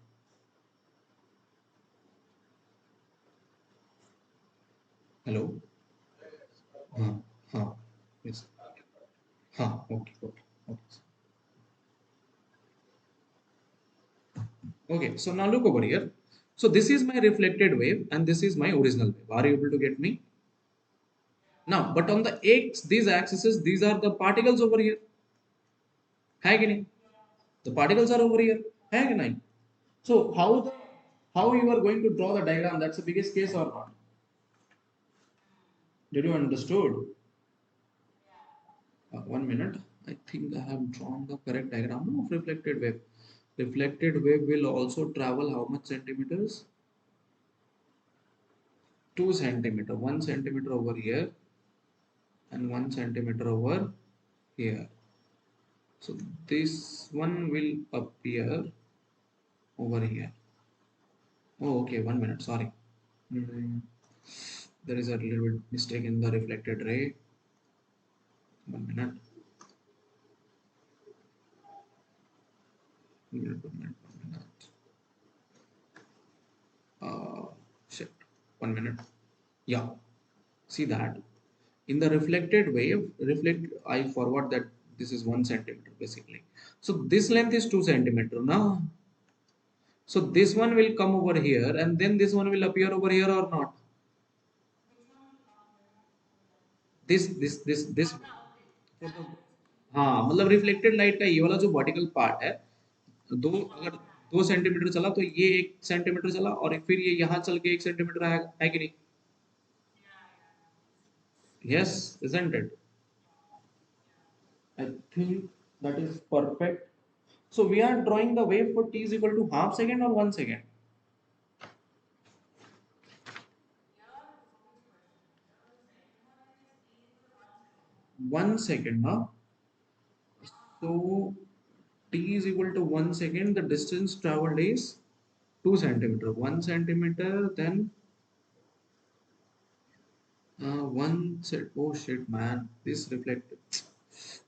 Hello? Huh, huh, yes. Huh, okay. Okay, so now look over here. So this is my reflected wave and this is my original wave. Are you able to get me? Now, but on the x, these axes, these are the particles over here. है कि नहीं? The particles are over here. है कि नहीं? So how you are going to draw the diagram? That's the biggest case or not? Did you understood? One minute. I think I have drawn the correct diagram of reflected wave. Reflected wave will also travel how much centimeters? 2 centimeter. 1 centimeter over here and 1 centimeter over here. So this one will appear over here. Oh, okay. 1 minute. Sorry. Hmm, there is a little bit mistake in the reflected ray. 1 minute. 1 minute. 1 minute. 1 minute. Uh, shit. 1 minute. Yeah. See that in the reflected wave, I forward that this is 1 centimeter basically. So this length is 2 centimeter now. So this one will come over here and then this one will appear over here or not? This for the हाँ मतलब reflected light का ये वाला जो vertical part है दो अगर 2 centimetre चला तो ये 1 सेंटीमीटर चला और फिर ये यहाँ चल के 1 सेंटीमीटर आएगा है कि नहीं yes isn't it I think that is perfect so we are drawing the wave for t is equal to half second or 1 second 1 second now so t is equal to 1 second the distance traveled is 2 centimeter 1 centimeter then one set oh shit man this reflected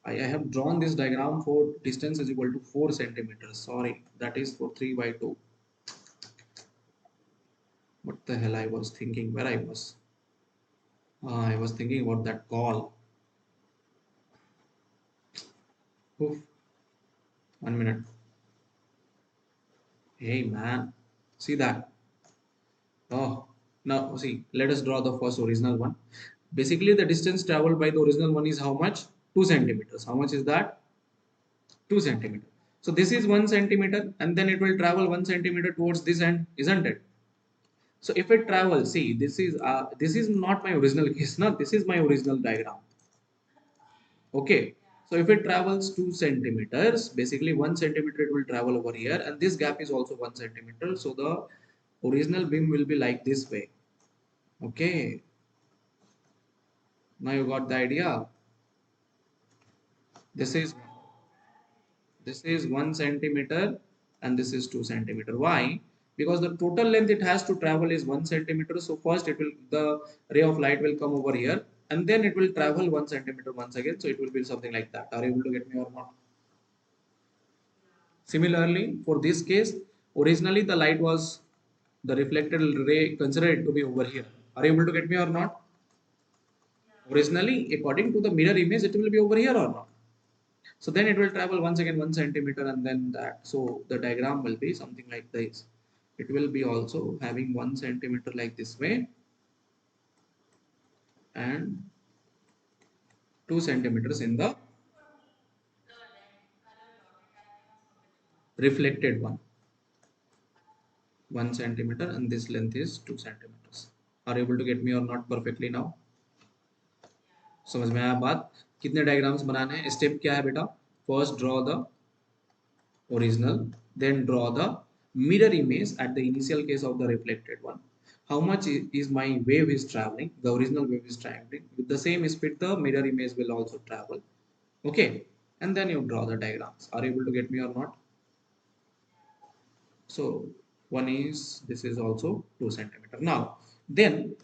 I have drawn this diagram for distance is equal to 4 centimeters sorry that is for 3 by 2 what the hell I was thinking where I was I was thinking about that call Oof. 1 minute hey man see that oh now see let us draw the first original one basically the distance traveled by the original one is how much 2 centimeters how much is that 2 centimeter so this is 1 centimeter and then it will travel 1 centimeter towards this end isn't it so if it travels see this is not my original case now this is my original diagram okay so if it travels 2 centimeters basically 1 centimeter it will travel over here and this gap is also 1 centimeter so the original beam will be like this way okay now you got the idea this is 1 centimeter and this is 2 centimeter why because the total length it has to travel is 1 centimeter so first it will the ray of light will come over here and then it will travel 1 centimeter once again so it will be something like that are you able to get me or not similarly for this case originally the light was the reflected ray considered to be over here are you able to get me or not originally according to the mirror image it will be over here or not so then it will travel once again 1 centimeter and then that so the diagram will be something like this it will be also having 1 centimeter like this way and 2 centimeters in the reflected one 1 centimeter and this length is 2 centimeters are you able to get me or not perfectly now समझ में आया बात कितने diagrams बनाने हैं step क्या है बेटा first draw the original, then draw the mirror image at the initial case of the reflected one. How much is my wave is traveling? The original wave is traveling. With the same speed, the mirror image will also travel. Okay. And then you draw the diagrams. Are you able to get me or not? So one is, this is also 2 centimeter. Now, then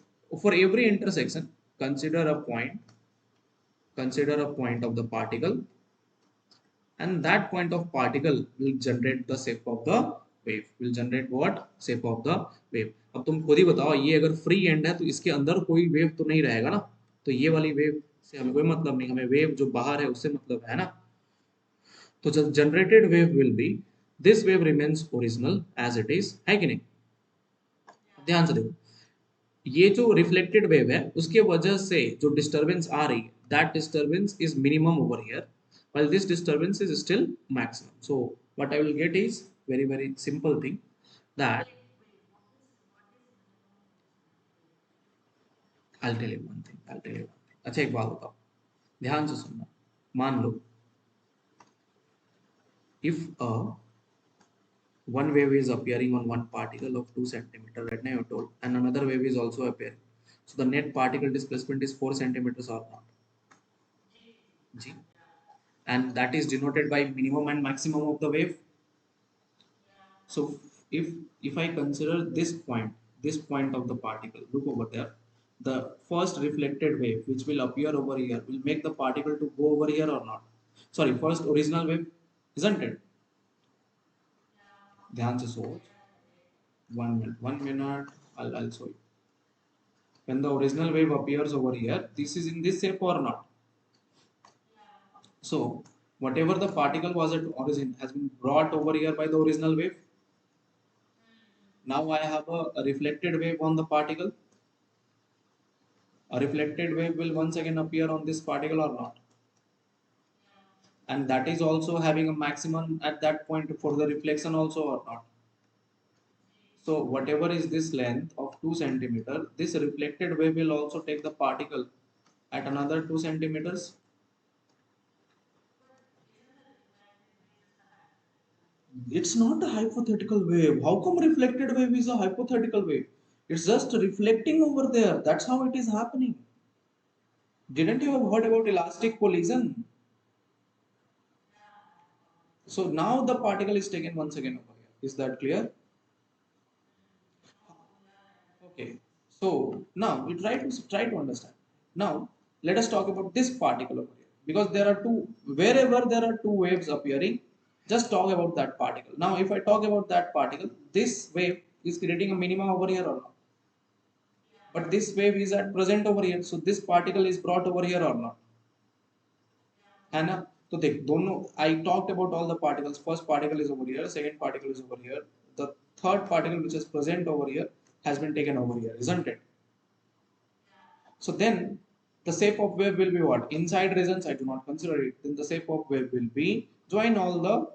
for every intersection, consider a point, consider a point of the particle and that point of particle will generate the shape of the wave will generate what shape of the wave अब तुम खुद ही बताओ ये अगर free and है तो इसके अंदर कोई वेव तो नहीं रहेगा ना तो ये वाली वेव से हमें कोई मतलब नहीं हमें वेव जो बाहर है उससे मतलब है ना तो जो generated wave will be this wave remains original as it is है कि नहीं ध्यान से देखो ये जो रिफ्लेक्टेड वेव है उसके वजह से जो डिस्टरबेंस आ रही है that disturbance is minimum over here while this disturbance is still maximum so what I will get is very simple thing that I'll tell you one thing अच्छा एक बात बताओ ध्यान से सुनना मान लो if one wave is appearing on one particle of 2 centimeter right now, you're told, and another wave is also appearing, so the net particle displacement is 4 centimeters or not, g, and that is denoted by minimum and maximum of the wave. So if I consider this point of the particle, look over there, the first reflected wave which will appear over here will make the particle to go over here or not? Sorry, first original wave, isn't it? ध्यान से सोच. 1 minute, 1 minute. I'll show you. When the original wave appears over here, this is in this shape or not? So whatever the particle was at origin has been brought over here by the original wave. Now I have a reflected wave on the particle. A reflected wave will once again appear on this particle or not? And that is also having a maximum at that point for the reflection also or not? So whatever is this length of 2 centimeter, this reflected wave will also take the particle at another 2 centimeters. It's not a hypothetical wave. How come reflected wave is a hypothetical wave? It's just reflecting over there. That's how it is happening. Didn't you have heard about elastic collision? So now the particle is taken once again over here. Is that clear? Okay. So now we try to understand. Now let us talk about this particle over here, because there are two, wherever there are two waves appearing, just talk about that particle. Now if I talk about that particle, this wave is creating a minimum over here or not? But this wave is at present over here, so this particle is brought over here or not? है ना? तो देख दोनों, I talked about all the particles. First particle is over here, second particle is over here, the third particle which is present over here has been taken over here, isn't it? So then the shape of wave will be what? Inside regions I do not consider it. Then the shape of wave will be join all the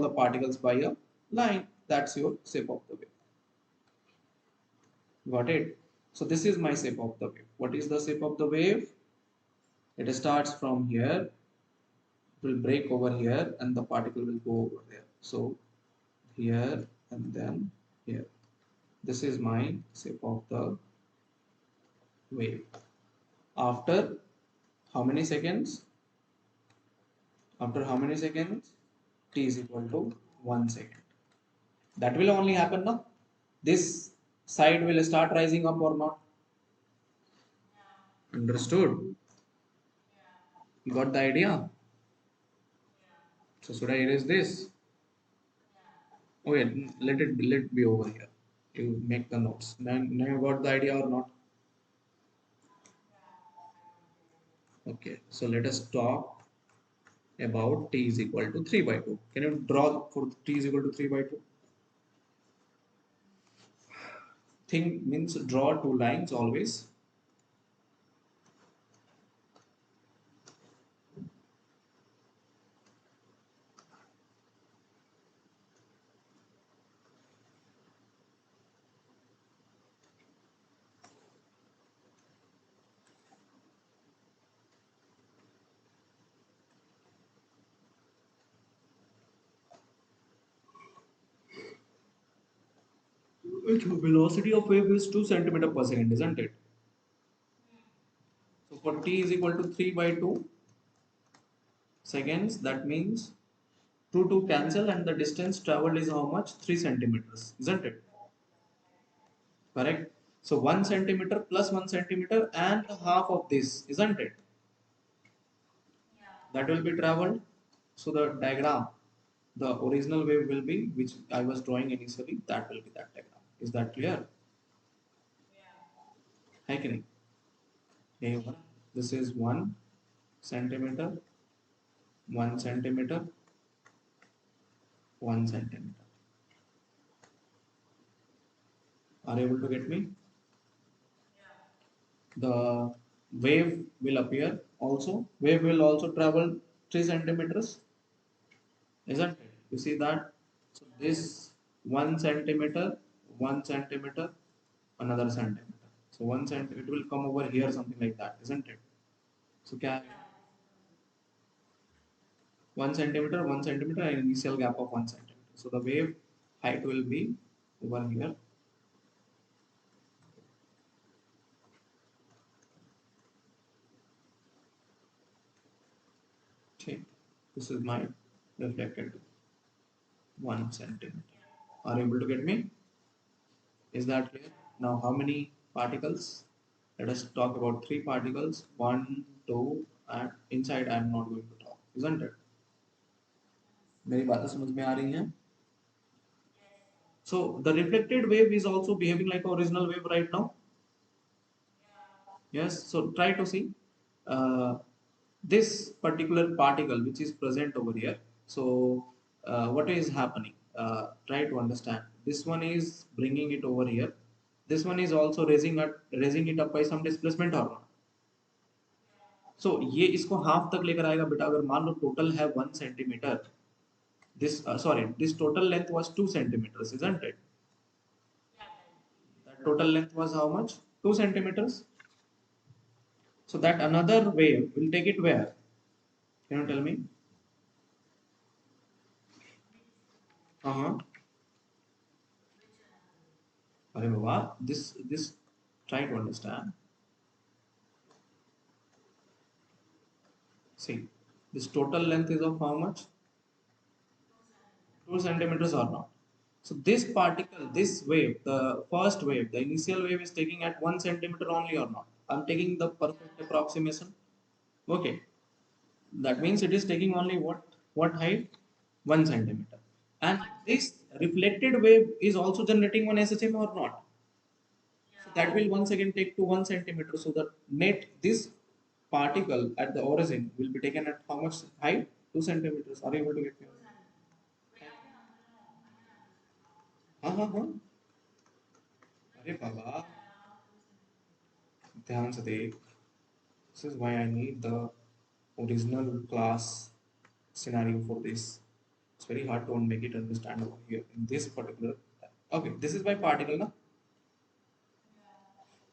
particles by a line. That's your shape of the wave. Got it? So this is my shape of the wave. What is the shape of the wave? It starts from here, it will break over here, and the particle will go over there. So here and then here. This is my shape of the wave. After how many seconds? After how many seconds? T is equal to 1 second. That will only happen now. This side will start rising up or not? Understood? You got the idea? So should I erase this? Okay, let be over here. You make the notes. Now you got the idea or not? Okay, so let us talk about t is equal to 3 by 2. Can you draw for t is equal to 3 by 2? Think means draw two lines always. Which velocity of wave is 2 centimeter per second, isn't it? So for t is equal to 3 by 2 seconds, that means 2 cancel and the distance traveled is how much? 3 centimeters, isn't it? Correct. So 1 centimeter plus 1 centimeter and half of this, isn't it? That will be traveled. So the diagram, the original wave will be, which I was drawing initially, that will be that diagram. Is that clear? Hi, can this is 1 centimeter, 1 centimeter, 1 centimeter. Are you able to get me? The wave will appear also. Wave will also travel 3 centimeters, isn't it? You see that? So this 1 centimeter, 1 centimeter, another centimeter. So 1 centimeter, it will come over here, something like that, isn't it? So क्या है? 1 centimeter, and initial gap of 1 centimeter. So the wave height will be over here. Okay, this is my reflected 1 centimeter. Are you able to get me? Is that clear? Now, how many particles? Let us talk about 3 particles. 1, 2, and inside I am not going to talk, isn't it? मेरी बातें समझ में आ रही हैं? So the reflected wave is also behaving like original wave right now. Yes. So try to see this particular particle which is present over here. So what is happening? Try to understand. This one is bringing it over here. This one is also raising it up by some displacement or not. So ये इसको half तक लेकर आएगा बेटा. अगर मान लो total है 1 centimeter. This total length was 2 centimeters, isn't it? That total length was how much? 2 centimeters. So that another wave will take it where? Can you tell me? Uh-huh. अरे बाबा, this try to understand. See, this total length is of how much? 2 centimeters or not? So this particle, this wave, the first wave, the initial wave is taking at 1 centimeter only or not? I'm taking the perfect approximation. Okay, that means it is taking only what height? 1 centimeter. And this reflected wave is also generating one SHM or not? So that will once again take to 1 centimeter. So the net this particle at the origin will be taken at how much height? 2 centimeters. Are you able to get me? हाँ हाँ हाँ. अरे बाबा, ध्यान से देख. This is why I need the original class scenario for this. It's very hard to make it understandable here in this particular. Okay, this is by particle, na?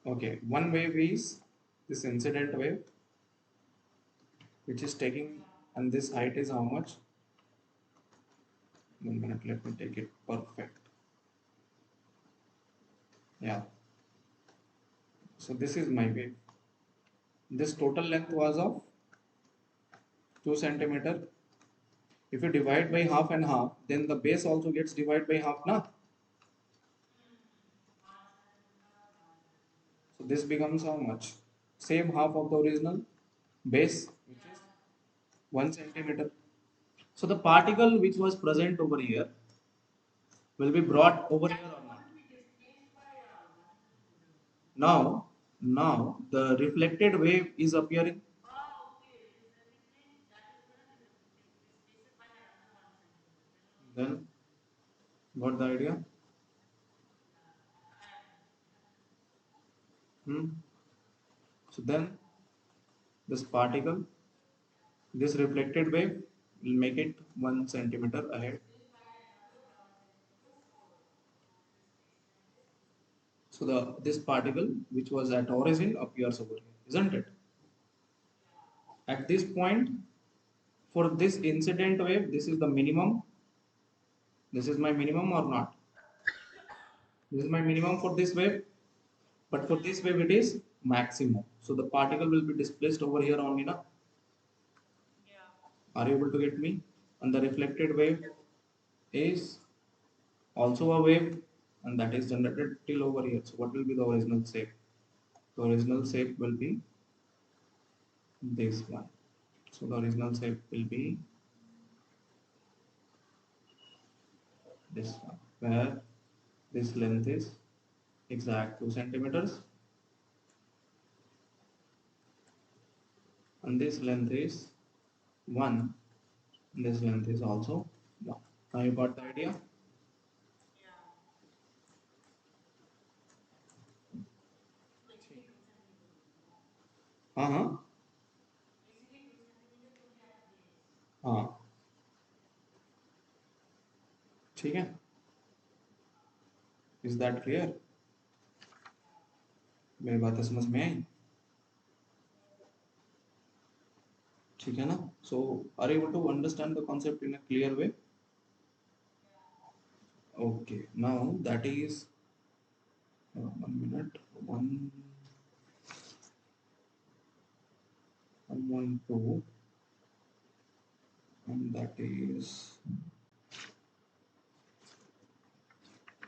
Okay, one wave is this incident wave, which is taking, and this height is how much? 1 minute, let me take it perfect. Yeah. So this is my wave. This total length was of 2 centimeter. If you divide by half and half, then the base also gets divided by half, na? So this becomes how much? Same half of the original base, which is 1 centimeter. So the particle which was present over here will be brought over here or not? Now the reflected wave is appearing. Then got the idea? Hmm? So then this particle, this reflected wave will make it 1 centimeter ahead. So this particle which was at origin appears over here, isn't it? At this point, for this incident wave, this is the minimum. This is my minimum or not? This is my minimum for this wave, but for this wave it is maximum. So the particle will be displaced over here only now. Are you able to get me? And the reflected wave is also a wave, and that is generated till over here. So what will be the original shape? The original shape will be this one. So the original shape will be this one, where this length is exact 2 centimeters and this length is 1. This length is also 1. Now you got the idea? हाँ हाँ हाँ, ठीक है. Is that clear? मेरी बातें समझ में आई? ठीक है ना? So are you able to understand the concept in a clear way? Okay, now that is 1 minute, 112, and that is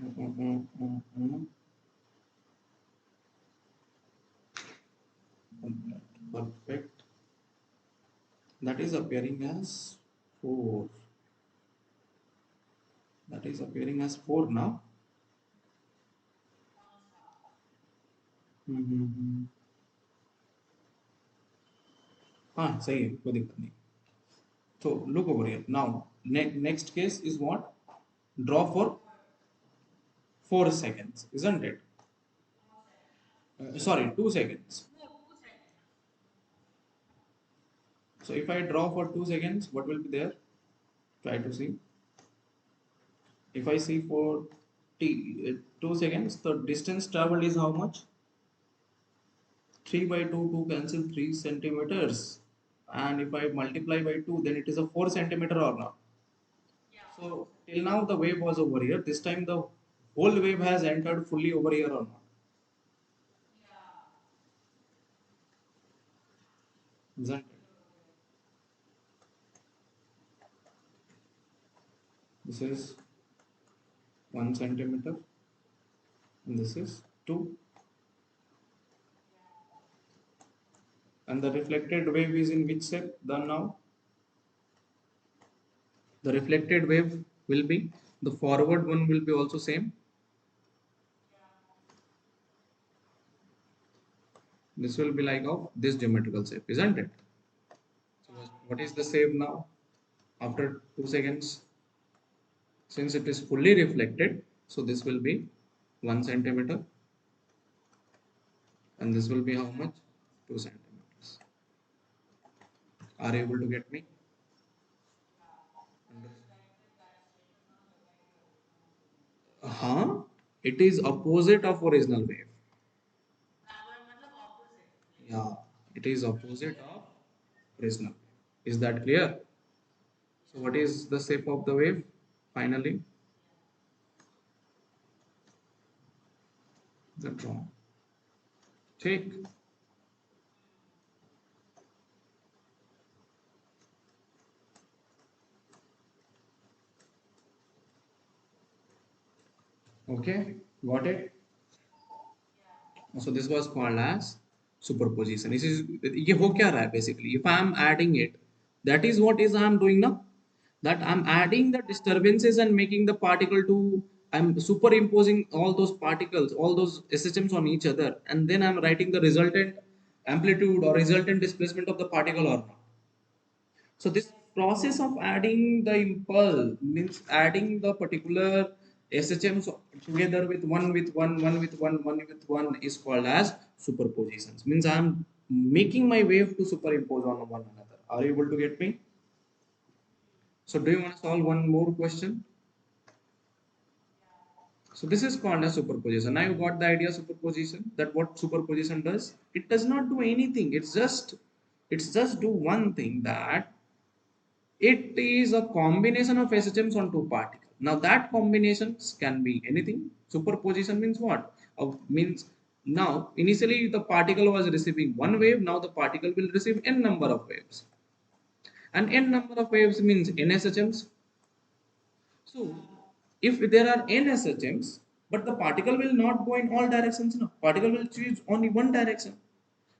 mm, mm, mm, mm, mm, perfect. That is appearing as 4. That is appearing as 4 now. Mm-hmm. हाँ सही है, कोई दिक्कत नहीं. So look over here. Now next case is what? Draw for 4 seconds, isn't it? Sorry, 2 seconds. So if I draw for 2 seconds, what will be there? Try to see. If I see for 2 seconds, the distance traveled is how much? 3 by 2, 2 cancel 3 centimeters. And if I multiply by 2, then it is a 4 centimeter or not? So till now the wave was over here. This time the whole wave has entered fully over here or not? Isn't it? This is 1 centimeter and this is 2. And the reflected wave is in which shape done now? The reflected wave will be, the forward one will be also same. This will be like of this geometrical shape, isn't it? So what is the shape now after 2 seconds? Since it is fully reflected, so this will be 1 centimeter and this will be how much? 2 centimeters. Are you able to get me? Huh? It is opposite of original wave. Yeah, it is opposite of original. Is that clear? So what is the shape of the wave finally? The draw. Take. Okay, got it? So this was called as superposition. This is ये हो क्या रहा है basically? If I am adding it, that is what is I am doing now. That I'm adding the disturbances and making the particle to, I'm superimposing all those particles, all those SHMs on each other, and then I'm writing the resultant amplitude or resultant displacement of the particle or not. So this process of adding the impulse means adding the particular SHMs together with one with one is called as superpositions. Means I am making my wave to superimpose on one another. Are you able to get me? So do you want to solve one more question? So this is called as superposition. Now you got the idea superposition, that what superposition does? It does not do anything. It's just do one thing, that it is a combination of SHMs on two particles. Now that combinations can be anything. Superposition means what? Means now initially the particle was receiving one wave. Now the particle will receive n number of waves. And n number of waves means n SHMs. So if there are n SHMs, but the particle will not go in all directions. No, particle will choose only one direction.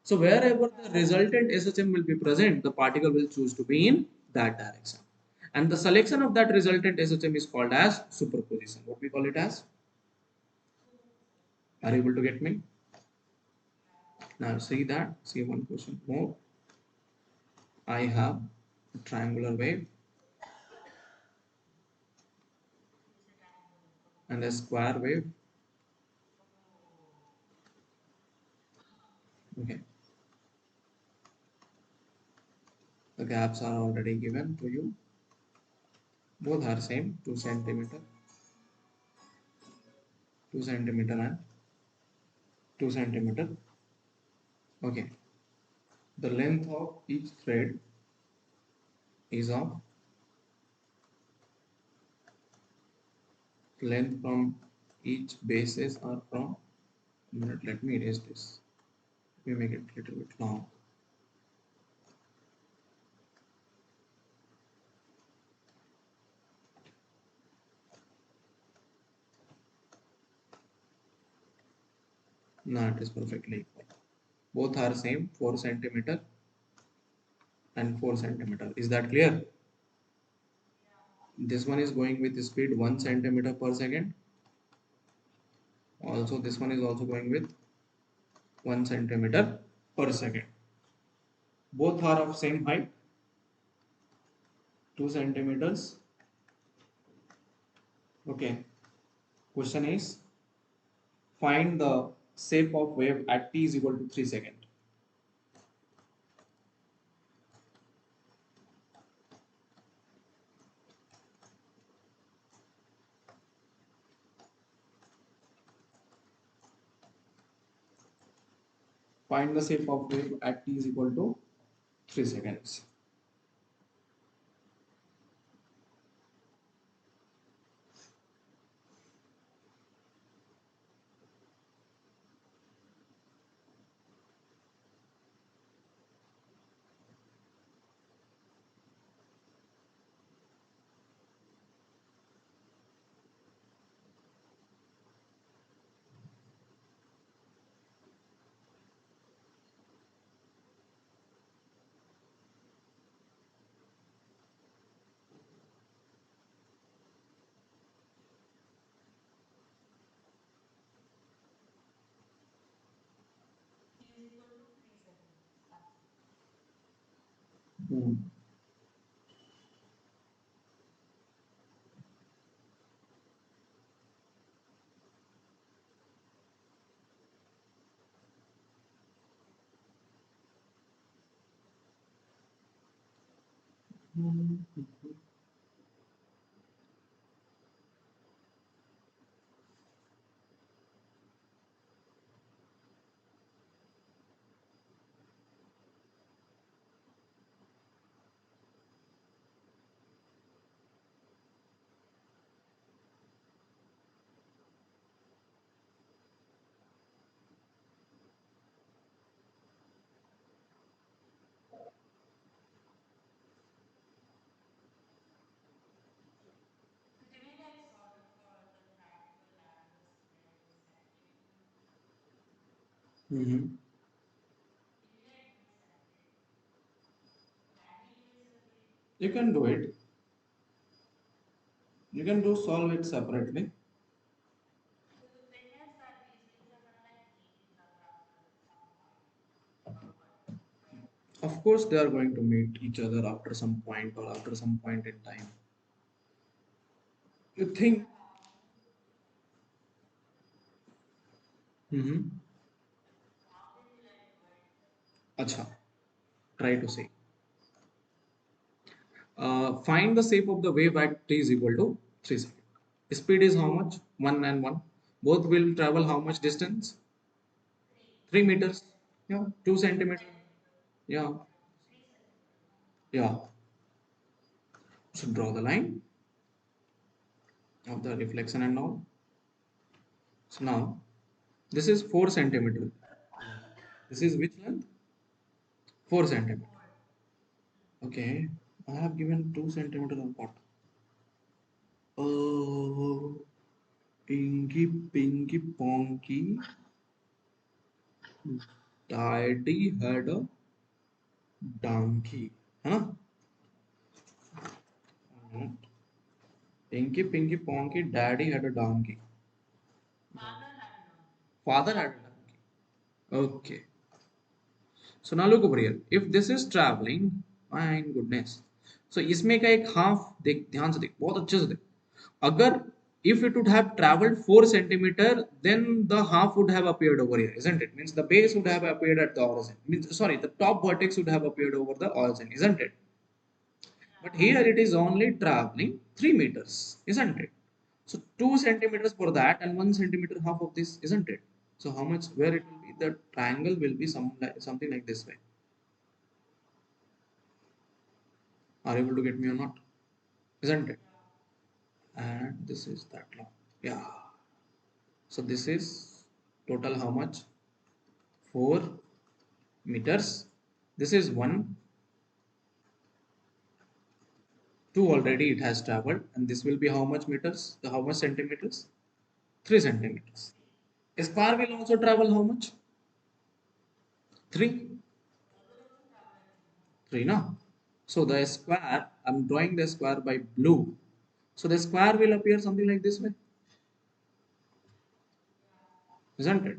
So wherever the resultant SHM will be present, the particle will choose to be in that direction. And the selection of that resultant SHM is called as superposition. What we call it as? Are you able to get me? Now see that. See one question more. I have a triangular wave and a square wave. Okay. The gaps are already given to you. Both are same, 2 centimeter, 2 centimeter and 2 centimeter. Okay. The length of each thread is of length from each bases are from minute. Let me erase this. Let me make it a little bit long. Now it is perfectly equal. Both are same 4 centimeter and 4 centimeter. Is that clear? This one is going with speed 1 centimeter per second. Also, this one is also going with 1 centimeter per second. Both are of same height, 2 centimeters. Okay. Question is, find the shape of wave at t is equal to 3 seconds. Find the shape of wave at t is equal to 3 seconds. Hmm. Mhm. You can do it. You can do solve it separately. Of course, they are going to meet each other after some point or after some point in time. You think? Mm-hmm. Acha, try to say. Find the shape of the wave at t is equal to 3 seconds. Speed is how much? 1 and 1. Both will travel how much distance? 3 meters. Yeah, 2 centimeter. Yeah, yeah. So draw the line of the reflection and all. So now this is 4 centimeter. This is which length? 4 centimeter. Okay, I have given 2 centimeter apart. Oh, pinky, pinky, ponky. Daddy had a donkey. है ना? Pinky, pinky, ponky. Daddy had a donkey. Father had a donkey. Okay. So now look over here. If this is traveling, my goodness. So इसमें का एक half देख ध्यान से देख बहुत अच्छे से देख. अगर if it would have traveled 4 centimeter, then the half would have appeared over here, isn't it? Means the base would have appeared at the origin. Means sorry, the top vertex would have appeared over the origin, isn't it? But here it is only traveling 3 meters, isn't it? So 2 centimeters for that and 1 centimeter half of this, isn't it? So how much where it will be? The triangle will be something like this way. Are you able to get me or not? Isn't it? And this is that long. Yeah. So this is total how much? 4 meters. This is 1, 2 already it has traveled, and this will be how much meters? How much centimeters? 3 centimeters. A square will also travel how much? 3. 3 now. So the square, I'm drawing the square by blue. So the square will appear something like this way, isn't it?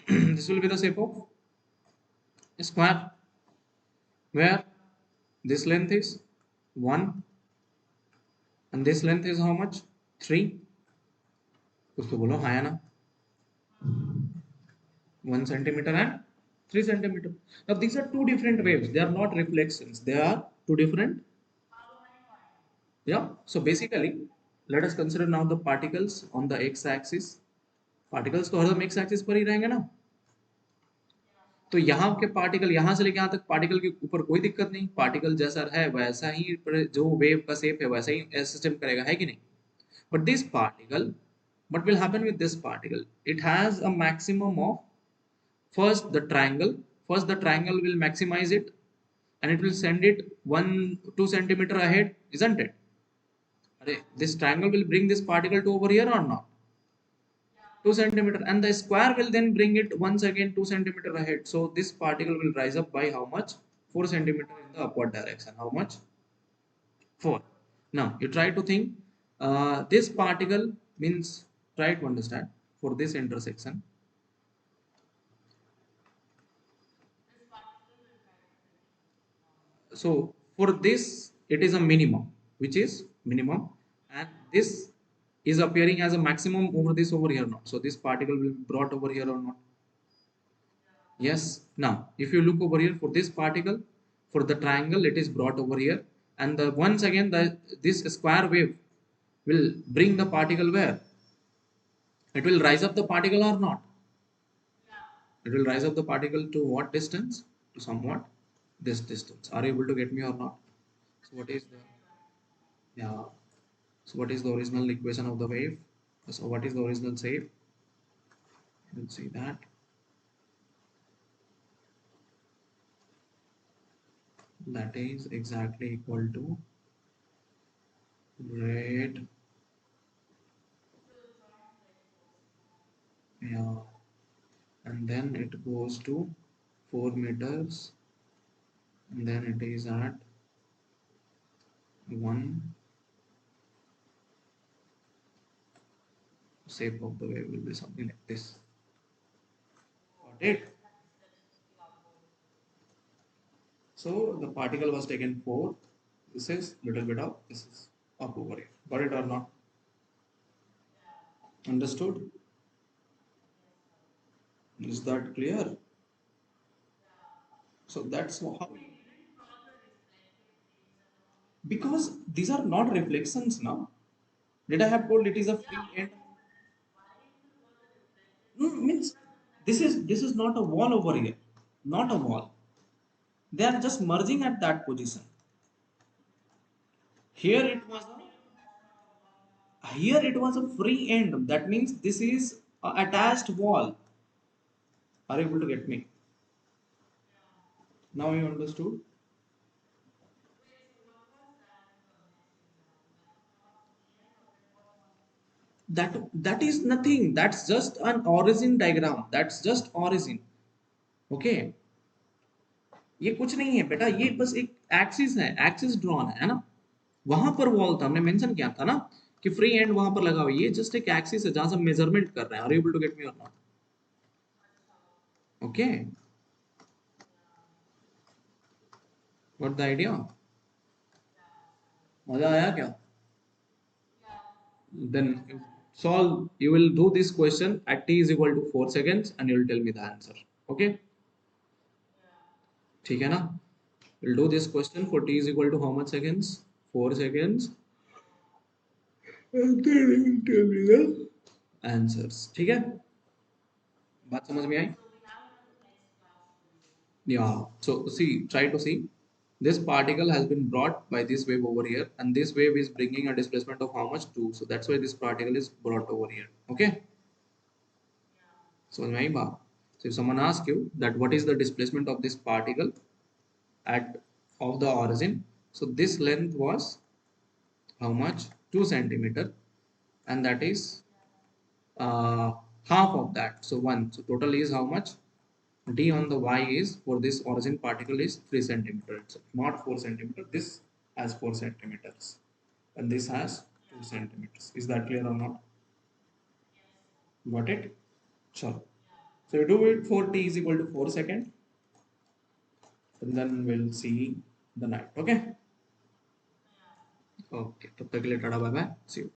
This will be the shape of a square where this length is 1 and this length is how much? 3. कुछ तो बोलो हाँ या ना? 1 centimeter and 3 centimeter. Now these are two different waves. They are not reflections. They are two different. Yeah. So basically, let us consider now the particles on the x-axis. Particles तो हरदम x-axis पर ही रहेंगे ना. तो यहाँ के particle यहाँ से लेके यहाँ तक पार्टिकल के ऊपर कोई दिक्कत नहीं. पार्टिकल जैसा है वैसा ही जो वेव का शेप है वैसा ही सिस्टम करेगा, है कि नहीं? But this particle, what will happen with this particle? It has a maximum of first the triangle. First the triangle will maximize it and it will send it 1 2 centimeter ahead, isn't it? This triangle will bring this particle to over here or not? 2 centimeter, and the square will then bring it once again 2 centimeter ahead. So this particle will rise up by how much? 4 centimeter in the upward direction. How much? 4. Now you try to think, this particle means, try to understand for this intersection. So for this it is a minimum, which is minimum, and this is appearing as a maximum over this over here now. So this particle will be brought over here or not? Yes. Now if you look over here for this particle, for the triangle it is brought over here, and the once again this square wave will bring the particle where? It will rise up the particle or not? It will rise up the particle to what distance? To somewhat this distance. Are you able to get me or not? So what is the, yeah? So what is the original equation of the wave? So what is the original shape? You'll see that. That is exactly equal to rate, yeah, and then it goes to 4 meters, and then it is at 1. Shape of the wave will be something like this. Got it? So the particle was taken 4. This is little bit of, this is up over here. Got it or not? Understood? Is that clear? So that's how, because these are not reflections now. Did I have told it is a free end? No, means this is not a wall over here. Not a wall. They are just merging at that position. Here it was a free end. That means this is a attached wall. Are you able to get me? Now you understood? That is nothing. That's just an origin diagram. That's just origin. Okay. ये कुछ नहीं है बेटा, ये बस एक axis है, axis drawn है ना. वहां पर वॉल था, हमने मेंशन किया था ना कि फ्री एंड वहां पर लगा हुआ है. ये जस्ट एक एक्सिस है जहां से मेजरमेंट कर रहे हैं. Are you able to get me और not? Okay, what the idea? मजा आया क्या? Then solve. You will do this question at t is equal to 4 seconds and you will tell me the answer. Okay, ठीक है ना? We'll do this question for t is equal to how much seconds? 4 seconds. And then you will tell me the answers. ठीक है? बात समझ में आई? Yeah. So see, try to see. This particle has been brought by this wave over here, and this wave is bringing a displacement of how much? 2. So that's why this particle is brought over here. Okay. So if someone asks you that what is the displacement of this particle at of the origin, so this length was how much? 2 centimeter, and that is uh, half of that. So 1. So total is how much? D on the y is for this origin particle is 3 centimeter. So not 4 centimeter. This has 4 centimeters, and this has 2 centimeters. Is that clear or not? Got it? Sure. So you do it for t is equal to 4 second, and then we'll see the night. Okay. Okay. तब तक के लिए tata bye bye. See you.